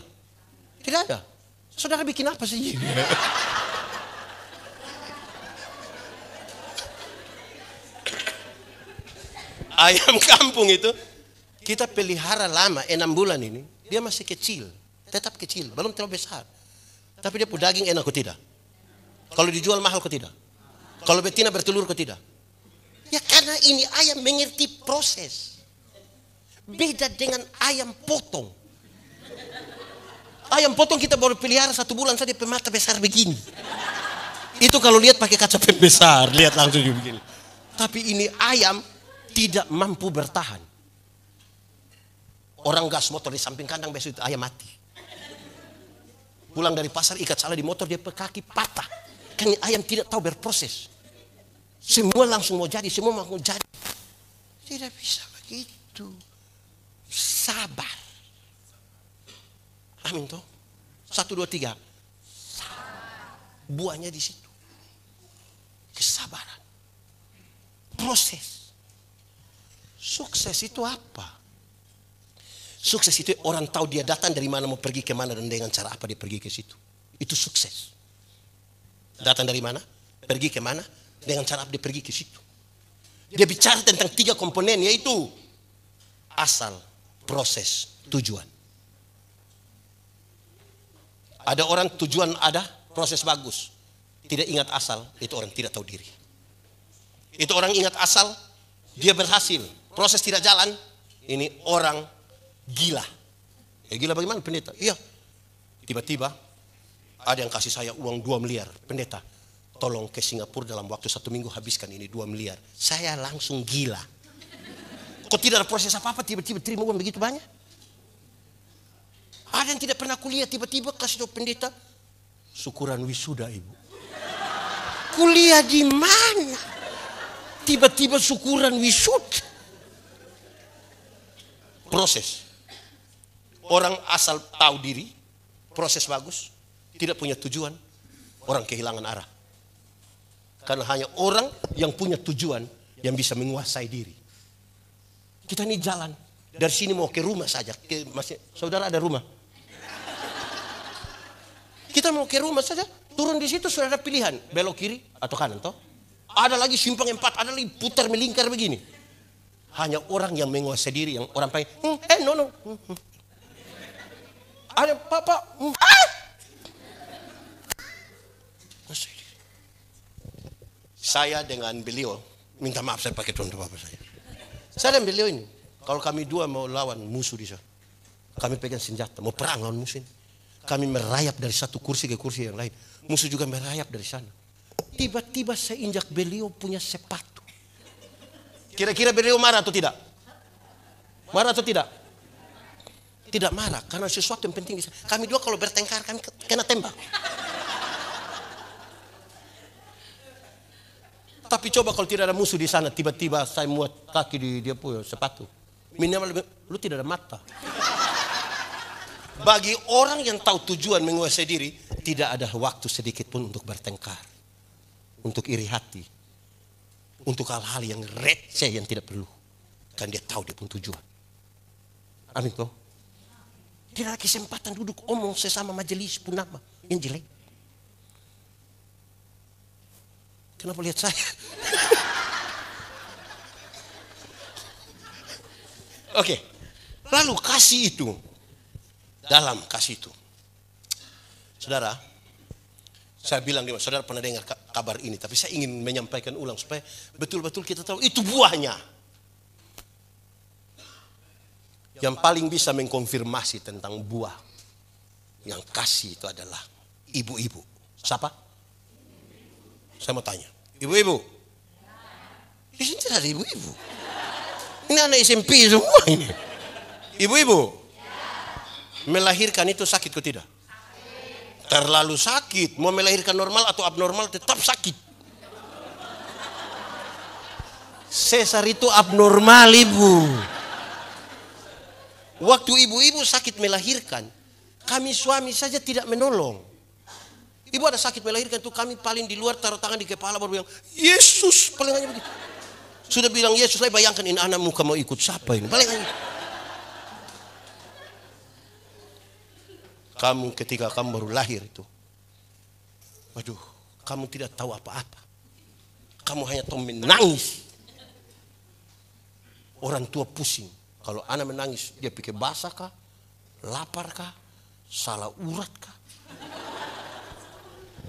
[SPEAKER 1] Tidak ada. Saudara bikin apa sih? Ayam kampung itu kita pelihara lama 6 bulan ini. Dia masih kecil. Tetap kecil. Belum terlalu besar. Tapi dia punya daging enak atau tidak? Kalau dijual mahal atau tidak? Kalau betina bertelur atau tidak? Ya karena ini ayam mengerti proses. Beda dengan ayam potong. Ayam potong kita baru pelihara 1 bulan saja mata besar begini. Itu kalau lihat pakai kaca pembesar, lihat langsung begini. Tapi ini ayam tidak mampu bertahan. Orang gas motor di samping kandang besok itu ayam mati. Pulang dari pasar ikat salah di motor dia kaki patah. Kan ayam tidak tahu berproses. Semua langsung mau jadi, semua mau jadi. Tidak bisa begitu. Sabar. Amin toh. 1, 2, 3. Buahnya di situ. Kesabaran. Proses. Sukses itu apa? Sukses itu orang tahu dia datang dari mana, mau pergi ke mana, dan dengan cara apa dia pergi ke situ. Itu sukses. Datang dari mana, pergi ke mana, dengan cara apa dia pergi ke situ. Dia bicara tentang 3 komponen, yaitu asal, proses, tujuan. Ada orang tujuan ada, proses bagus. Tidak ingat asal, itu orang tidak tahu diri. Itu orang ingat asal, dia berhasil. Proses tidak jalan, ini orang gila. Ya gila bagaimana pendeta? Iya. Tiba-tiba ada yang kasih saya uang 2 miliar. Pendeta, tolong ke Singapura dalam waktu 1 minggu habiskan ini 2 miliar. Saya langsung gila. Kok tidak ada proses apa-apa tiba-tiba terima uang begitu banyak? Ada yang tidak pernah kuliah tiba-tiba kasih tahu pendeta, syukuran wisuda ibu. Kuliah di mana? Tiba-tiba syukuran wisuda. Proses. Orang asal tahu diri, proses bagus, tidak punya tujuan, orang kehilangan arah. Karena hanya orang yang punya tujuan yang bisa menguasai diri. Kita ini jalan dari sini mau ke rumah saja. Saudara ada rumah? Kita mau ke rumah saja, turun di situ sudah ada pilihan, belok kiri atau kanan toh. Ada lagi simpang 4, ada lagi putar melingkar begini. Hanya orang yang menguasai diri, yang orang pakai, no. Ada papa, Saya dengan beliau, minta maaf saya pakai contoh bapak saya. Saya dan beliau ini, kalau kami 2 mau lawan musuh di sana, kami pegang senjata, mau perang lawan musuh ini. Kami merayap dari satu kursi ke kursi yang lain. Musuh juga merayap dari sana. Tiba-tiba saya injak beliau punya sepatu. Kira-kira beliau marah atau tidak? Marah atau tidak? Tidak marah, karena sesuatu yang penting. Kami 2 kalau bertengkar, kami kena tembak. Tapi coba kalau tidak ada musuh di sana, tiba-tiba saya muat kaki di dia punya sepatu. Minimal lu tidak ada mata. Bagi orang yang tahu tujuan menguasai diri, tidak ada waktu sedikit pun untuk bertengkar, untuk iri hati, untuk hal-hal yang receh yang tidak perlu. Kan dia tahu dia pun tujuan. Amin toh. Tidak ada kesempatan duduk omong sesama majelis pun apa yang jelek. Kenapa lihat saya? Oke. Lalu kasih itu. Dalam kasih itu. Saudara, saya bilang, saudara pernah dengar kabar ini, tapi saya ingin menyampaikan ulang supaya betul-betul kita tahu itu buahnya. Yang paling bisa mengkonfirmasi tentang buah yang kasih itu adalah ibu-ibu. Siapa? Saya mau tanya. Ibu-ibu? Di sini tidak ada ibu-ibu. Ini anak SMP semua ini. Ibu-ibu? Melahirkan itu sakit atau tidak? Terlalu sakit. Mau melahirkan normal atau abnormal tetap sakit. Sesar itu abnormal, Ibu. Waktu ibu-ibu sakit melahirkan, kami suami saja tidak menolong. Ibu ada sakit melahirkan itu kami paling di luar, taruh tangan di kepala baru bilang, Yesus, paling hanya begitu. Sudah bilang Yesus, saya bayangkan ini anak muka mau ikut siapa ini, paling hanya. Kamu ketika kamu baru lahir itu, waduh, kamu tidak tahu apa-apa. Kamu hanya tahu menangis. Orang tua pusing. Kalau anak menangis, dia pikir basah kah? Lapar kah? Salah urat kah?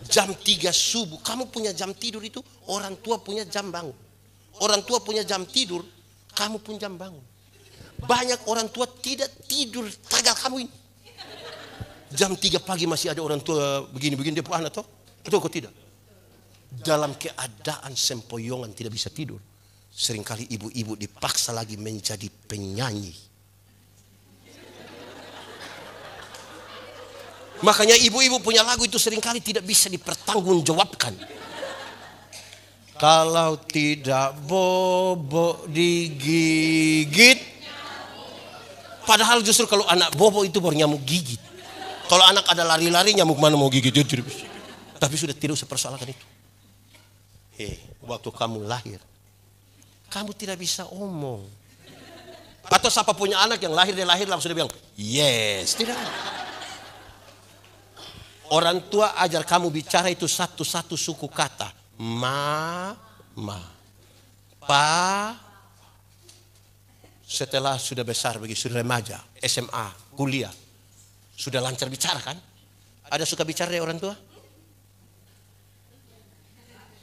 [SPEAKER 1] Jam 3 subuh, kamu punya jam tidur itu, orang tua punya jam bangun. Orang tua punya jam tidur, kamu pun jam bangun. Banyak orang tua tidak tidur, tagal kamu ini. Jam 3 pagi masih ada orang tua begini-begini, dia punya anak toh? Betul kok tidak? Dalam keadaan sempoyongan tidak bisa tidur. Seringkali ibu-ibu dipaksa lagi menjadi penyanyi. Makanya ibu-ibu punya lagu itu seringkali tidak bisa dipertanggungjawabkan. Kalau tidak bobo digigit. Padahal justru kalau anak bobo itu baru nyamuk gigit. Kalau anak ada lari-lari, nyamuk mana mau gigit. Tapi sudah tidak usah persoalkan itu. Waktu kamu lahir, kamu tidak bisa omong. Atau siapa punya anak yang lahir, dia lahir langsung dia bilang, yes. Tidak. Orang tua ajar kamu bicara itu satu-satu suku kata. Ma, pa. Setelah sudah besar, sudah remaja, SMA, kuliah. Sudah lancar bicara kan? Ada suka bicara dari orang tua?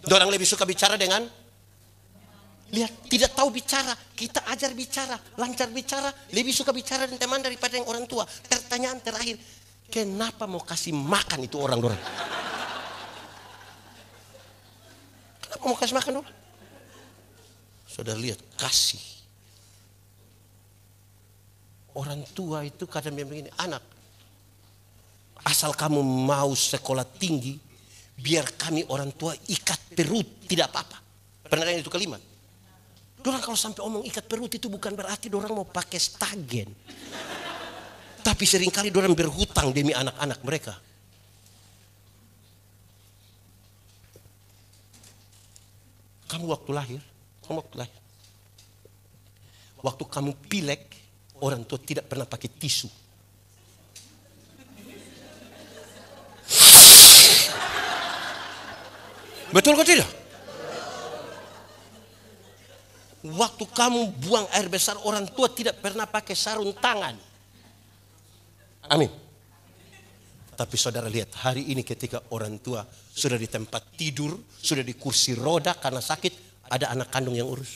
[SPEAKER 1] Orang lebih suka bicara dengan lihat, tidak tahu bicara. Kita ajar bicara, lancar bicara, lebih suka bicara dengan teman daripada yang orang tua. Pertanyaan terakhir, kenapa mau kasih makan itu orang-orang? Kenapa mau kasih makan orang? Saudara lihat, kasih. Orang tua itu kadang bilang begini, anak, asal kamu mau sekolah tinggi, biar kami orang tua ikat perut, tidak apa-apa. Pernah dengar itu kalimat? Dorang kalau sampai omong ikat perut itu bukan berarti dorang mau pakai stagen. Tapi seringkali dorang berhutang demi anak-anak mereka. Kamu waktu lahir, waktu kamu pilek, orang tua tidak pernah pakai tisu. Betul kok tidak? Waktu kamu buang air besar, orang tua tidak pernah pakai sarung tangan. Amin. Tapi saudara lihat, hari ini ketika orang tua sudah di tempat tidur, sudah di kursi roda karena sakit, ada anak kandung yang urus.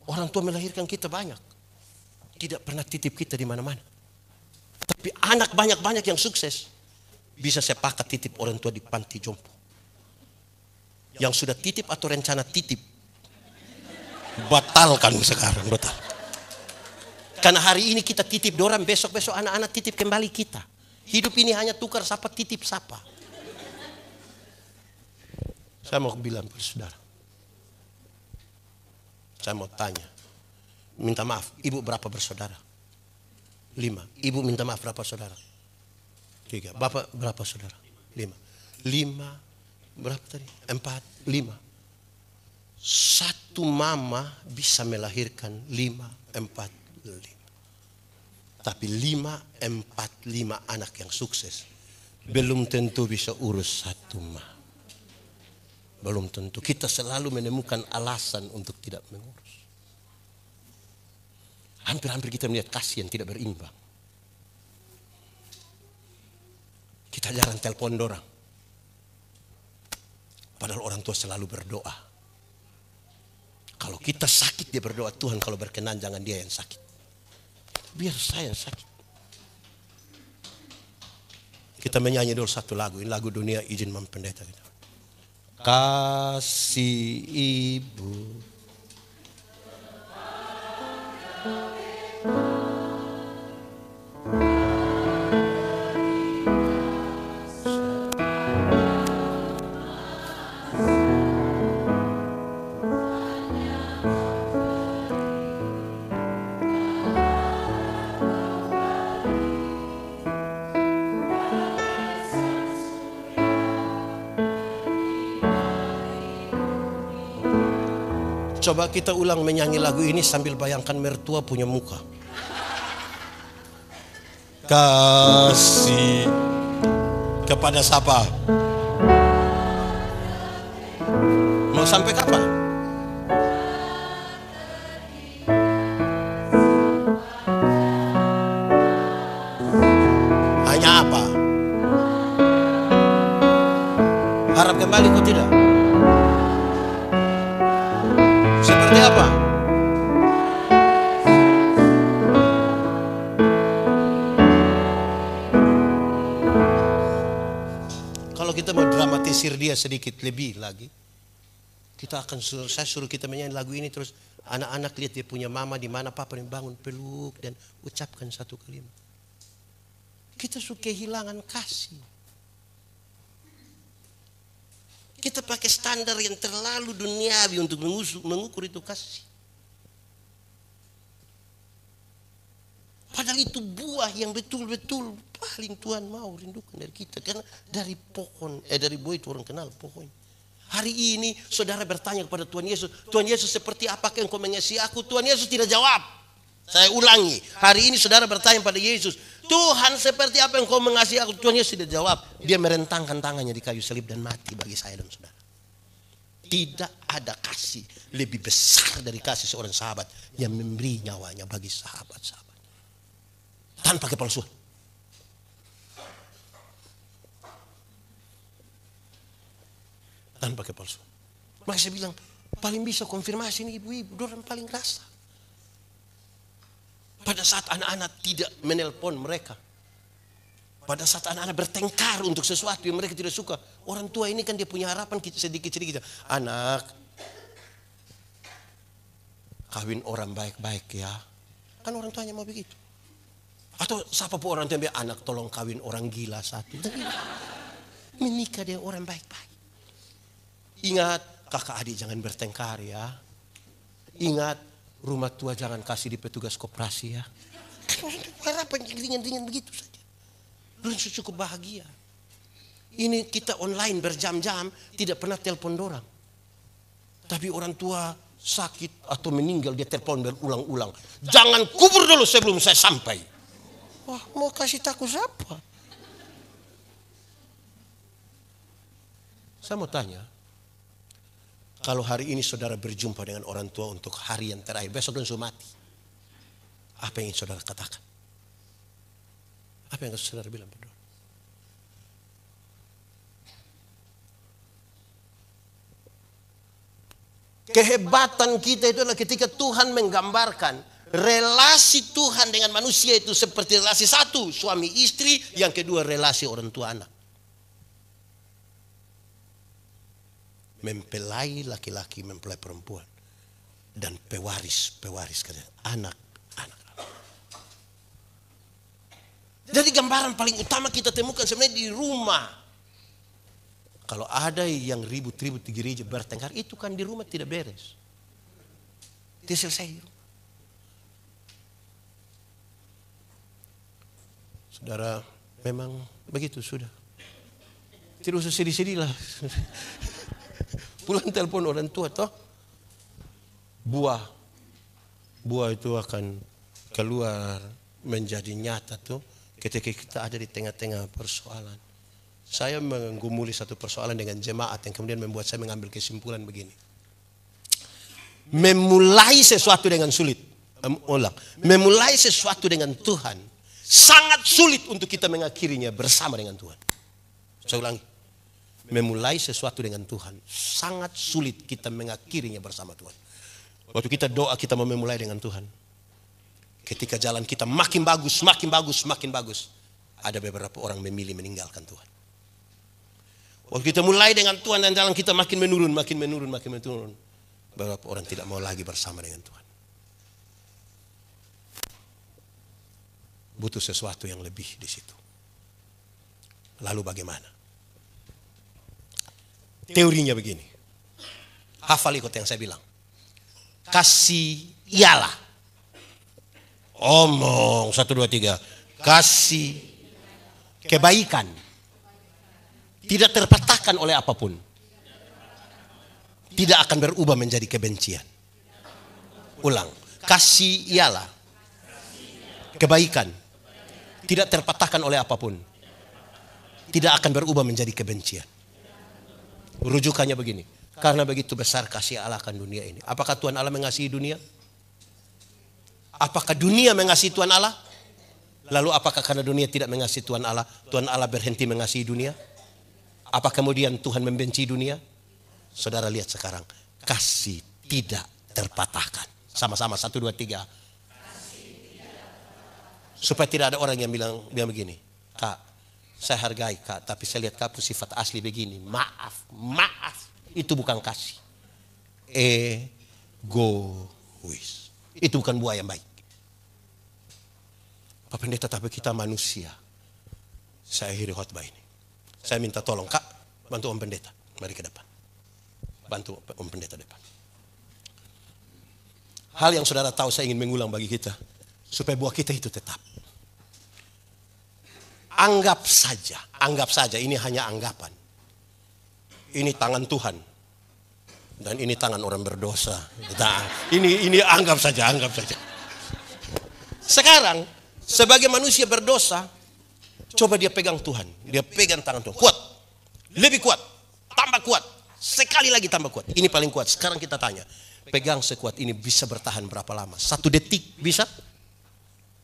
[SPEAKER 1] Orang tua melahirkan kita banyak. Tidak pernah titip kita di mana-mana. Tapi anak banyak-banyak yang sukses, bisa sepakat titip orang tua di panti jompo. Yang sudah titip atau rencana titip, batalkan sekarang, batal. Karena hari ini kita titip dorang, besok-besok anak-anak titip kembali kita. Hidup ini hanya tukar sapa titip sapa. Saya mau bilang pada saudara, saya mau tanya, minta maaf, ibu berapa bersaudara? 5. Ibu minta maaf berapa saudara? 3. Bapak berapa saudara? 5. 5 berapa tadi? 4, 5. Satu mama bisa melahirkan 5, 4, 5. Tapi 5, 4, 5 anak yang sukses belum tentu bisa urus satu mah. Belum tentu. Kita selalu menemukan alasan untuk tidak mengurus. Hampir-hampir kita melihat kasih yang tidak berimbang. Kita jarang telepon dorang. Padahal orang tua selalu berdoa. Kalau kita sakit dia berdoa, Tuhan kalau berkenan jangan dia yang sakit. Biar saya yang sakit. Kita menyanyi dulu satu lagu. Ini lagu Dunia Izin Mempendeta. Kasih ibu. Coba kita ulang menyanyi lagu ini sambil bayangkan mertua punya muka. Kasih kepada siapa? Mau sampai kapan? Hanya apa? Harap kembali kok tidak? Seperti apa? Kalau kita mau dramatisir dia sedikit lebih lagi, kita akan saya suruh kita menyanyi lagu ini terus anak-anak lihat dia punya mama di mana, papa yang bangun peluk dan ucapkan satu kalimat. Kita suka kehilangan kasih. Kita pakai standar yang terlalu duniawi untuk mengukur itu kasih. Padahal itu buah yang betul-betul paling Tuhan mau rindukan dari kita. Karena dari pohon, dari buah itu orang kenal pohon. Hari ini saudara bertanya kepada Tuhan Yesus, Tuhan Yesus seperti apakah engkau mengasihi aku? Tuhan Yesus tidak jawab. Saya ulangi, hari ini saudara bertanya pada Yesus, Tuhan seperti apa engkau mengasihi aku? Tuhan Yesus tidak jawab. Dia merentangkan tangannya di kayu salib dan mati bagi saya dan saudara. Tidak ada kasih lebih besar dari kasih seorang sahabat yang memberi nyawanya bagi sahabat-sahabat. Tanpa kepalsuan. Tanpa kepalsuan. Maka saya bilang, paling bisa konfirmasi ini ibu-ibu, orang paling rasa. Pada saat anak-anak tidak menelpon mereka. Pada saat anak-anak bertengkar untuk sesuatu yang mereka tidak suka. Orang tua ini kan dia punya harapan sedikit-sedikit. Anak, kawin orang baik-baik ya. Kan orang tuanya mau begitu. Atau siapa pun orang tua bilang, anak tolong kawin orang gila satu. Menikah dengan orang baik-baik. Ingat, kakak adik jangan bertengkar ya. Ingat, rumah tua jangan kasih di petugas koperasi ya. Harapan ringan-ringan begitu saja. Belum cukup bahagia. Ini kita online berjam-jam tidak pernah telepon dorang. Tapi orang tua sakit atau meninggal dia telepon berulang-ulang. Jangan kubur dulu sebelum saya sampai. Wah, mau kasih takut siapa? Saya mau tanya. Kalau hari ini saudara berjumpa dengan orang tua untuk hari yang terakhir, besok langsung mati. Apa yang ingin saudara katakan? Apa yang saudara bilang berdoa? Kehebatan kita itu adalah ketika Tuhan menggambarkan relasi Tuhan dengan manusia itu seperti relasi satu, suami istri, yang kedua relasi orang tua anak. Mempelai laki-laki, mempelai perempuan. Dan pewaris anak. Jadi gambaran paling utama kita temukan sebenarnya di rumah. Kalau ada yang ribut-ribut di gereja bertengkar, itu kan di rumah tidak beres. Tidak selesai di rumah. Saudara, memang begitu sudah. Tidak usah sedih-sedih lah. Pulang telepon orang tua toh. Buah itu akan keluar menjadi nyata tuh ketika kita ada di tengah-tengah persoalan. Saya menggumuli satu persoalan dengan jemaat yang kemudian membuat saya mengambil kesimpulan begini. Memulai sesuatu dengan sulit. Memulai sesuatu dengan Tuhan sangat sulit untuk kita mengakhirinya bersama dengan Tuhan. Saya ulangi. Memulai sesuatu dengan Tuhan sangat sulit kita mengakhirinya bersama Tuhan. Waktu kita doa kita mau memulai dengan Tuhan. Ketika jalan kita makin bagus, ada beberapa orang memilih meninggalkan Tuhan. Waktu kita mulai dengan Tuhan dan jalan kita makin menurun. Beberapa orang tidak mau lagi bersama dengan Tuhan. Butuh sesuatu yang lebih di situ. Lalu bagaimana? Teorinya begini. Hafal ikut yang saya bilang. Kasih ialah. Omong 1, 2, 3. Kasih kebaikan. Tidak terpatahkan oleh apapun. Tidak akan berubah menjadi kebencian. Ulang. Kasih ialah kebaikan. Tidak terpatahkan oleh apapun. Tidak akan berubah menjadi kebencian. Rujukannya begini. Karena begitu besar kasih Allah akan dunia ini. Apakah Tuhan Allah mengasihi dunia? Apakah dunia mengasihi Tuhan Allah? Lalu apakah karena dunia tidak mengasihi Tuhan Allah berhenti mengasihi dunia? Apa kemudian Tuhan membenci dunia? Saudara lihat sekarang. Kasih tidak terpatahkan. Sama-sama 1, 2, 3. Supaya tidak ada orang yang bilang begini. Kak, saya hargai kak, tapi saya lihat kamu sifat asli begini. Maaf. Itu bukan kasih. Egois. Itu bukan buah yang baik. Pak Pendeta, tapi kita manusia. Saya akhiri khotbah ini. Saya minta tolong, Kak, bantu Om Pendeta. Mari ke depan. Bantu Om Pendeta depan. Hal yang saudara tahu saya ingin mengulang bagi kita. Supaya buah kita itu tetap. Anggap saja, ini hanya anggapan. Ini tangan Tuhan. Dan ini tangan orang berdosa. Nah, ini anggap saja. Sekarang, sebagai manusia berdosa, coba dia pegang Tuhan. Dia pegang tangan Tuhan. Kuat. Lebih kuat. Tambah kuat. Sekali lagi tambah kuat. Ini paling kuat. Sekarang kita tanya. Pegang sekuat ini bisa bertahan berapa lama? 1 detik bisa?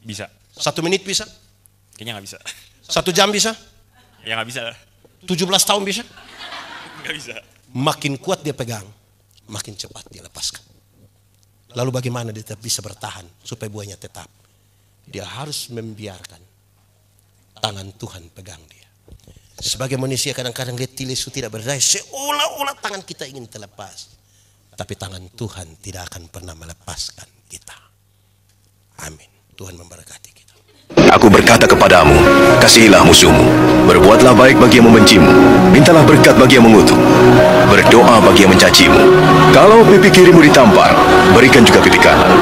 [SPEAKER 4] Bisa.
[SPEAKER 1] 1 menit bisa?
[SPEAKER 4] Kayaknya nggak bisa.
[SPEAKER 1] 1 jam bisa?
[SPEAKER 4] Ya nggak bisa.
[SPEAKER 1] 17 tahun bisa?
[SPEAKER 4] Nggak bisa.
[SPEAKER 1] Makin kuat dia pegang, makin cepat dia lepaskan. Lalu bagaimana dia tetap bisa bertahan supaya buahnya tetap? Dia harus membiarkan tangan Tuhan pegang dia. Sebagai manusia kadang-kadang lihat Yesus tidak berdaya, seolah-olah tangan kita ingin terlepas. Tapi tangan Tuhan tidak akan pernah melepaskan kita. Amin. Tuhan memberkati kita.
[SPEAKER 2] Aku berkata kepadamu, kasihilah musuhmu, berbuatlah baik bagi yang membencimu, mintalah berkat bagi yang mengutuk, berdoa bagi yang mencacimu. Kalau pipi kirimu ditampar, berikan juga pipi kanan.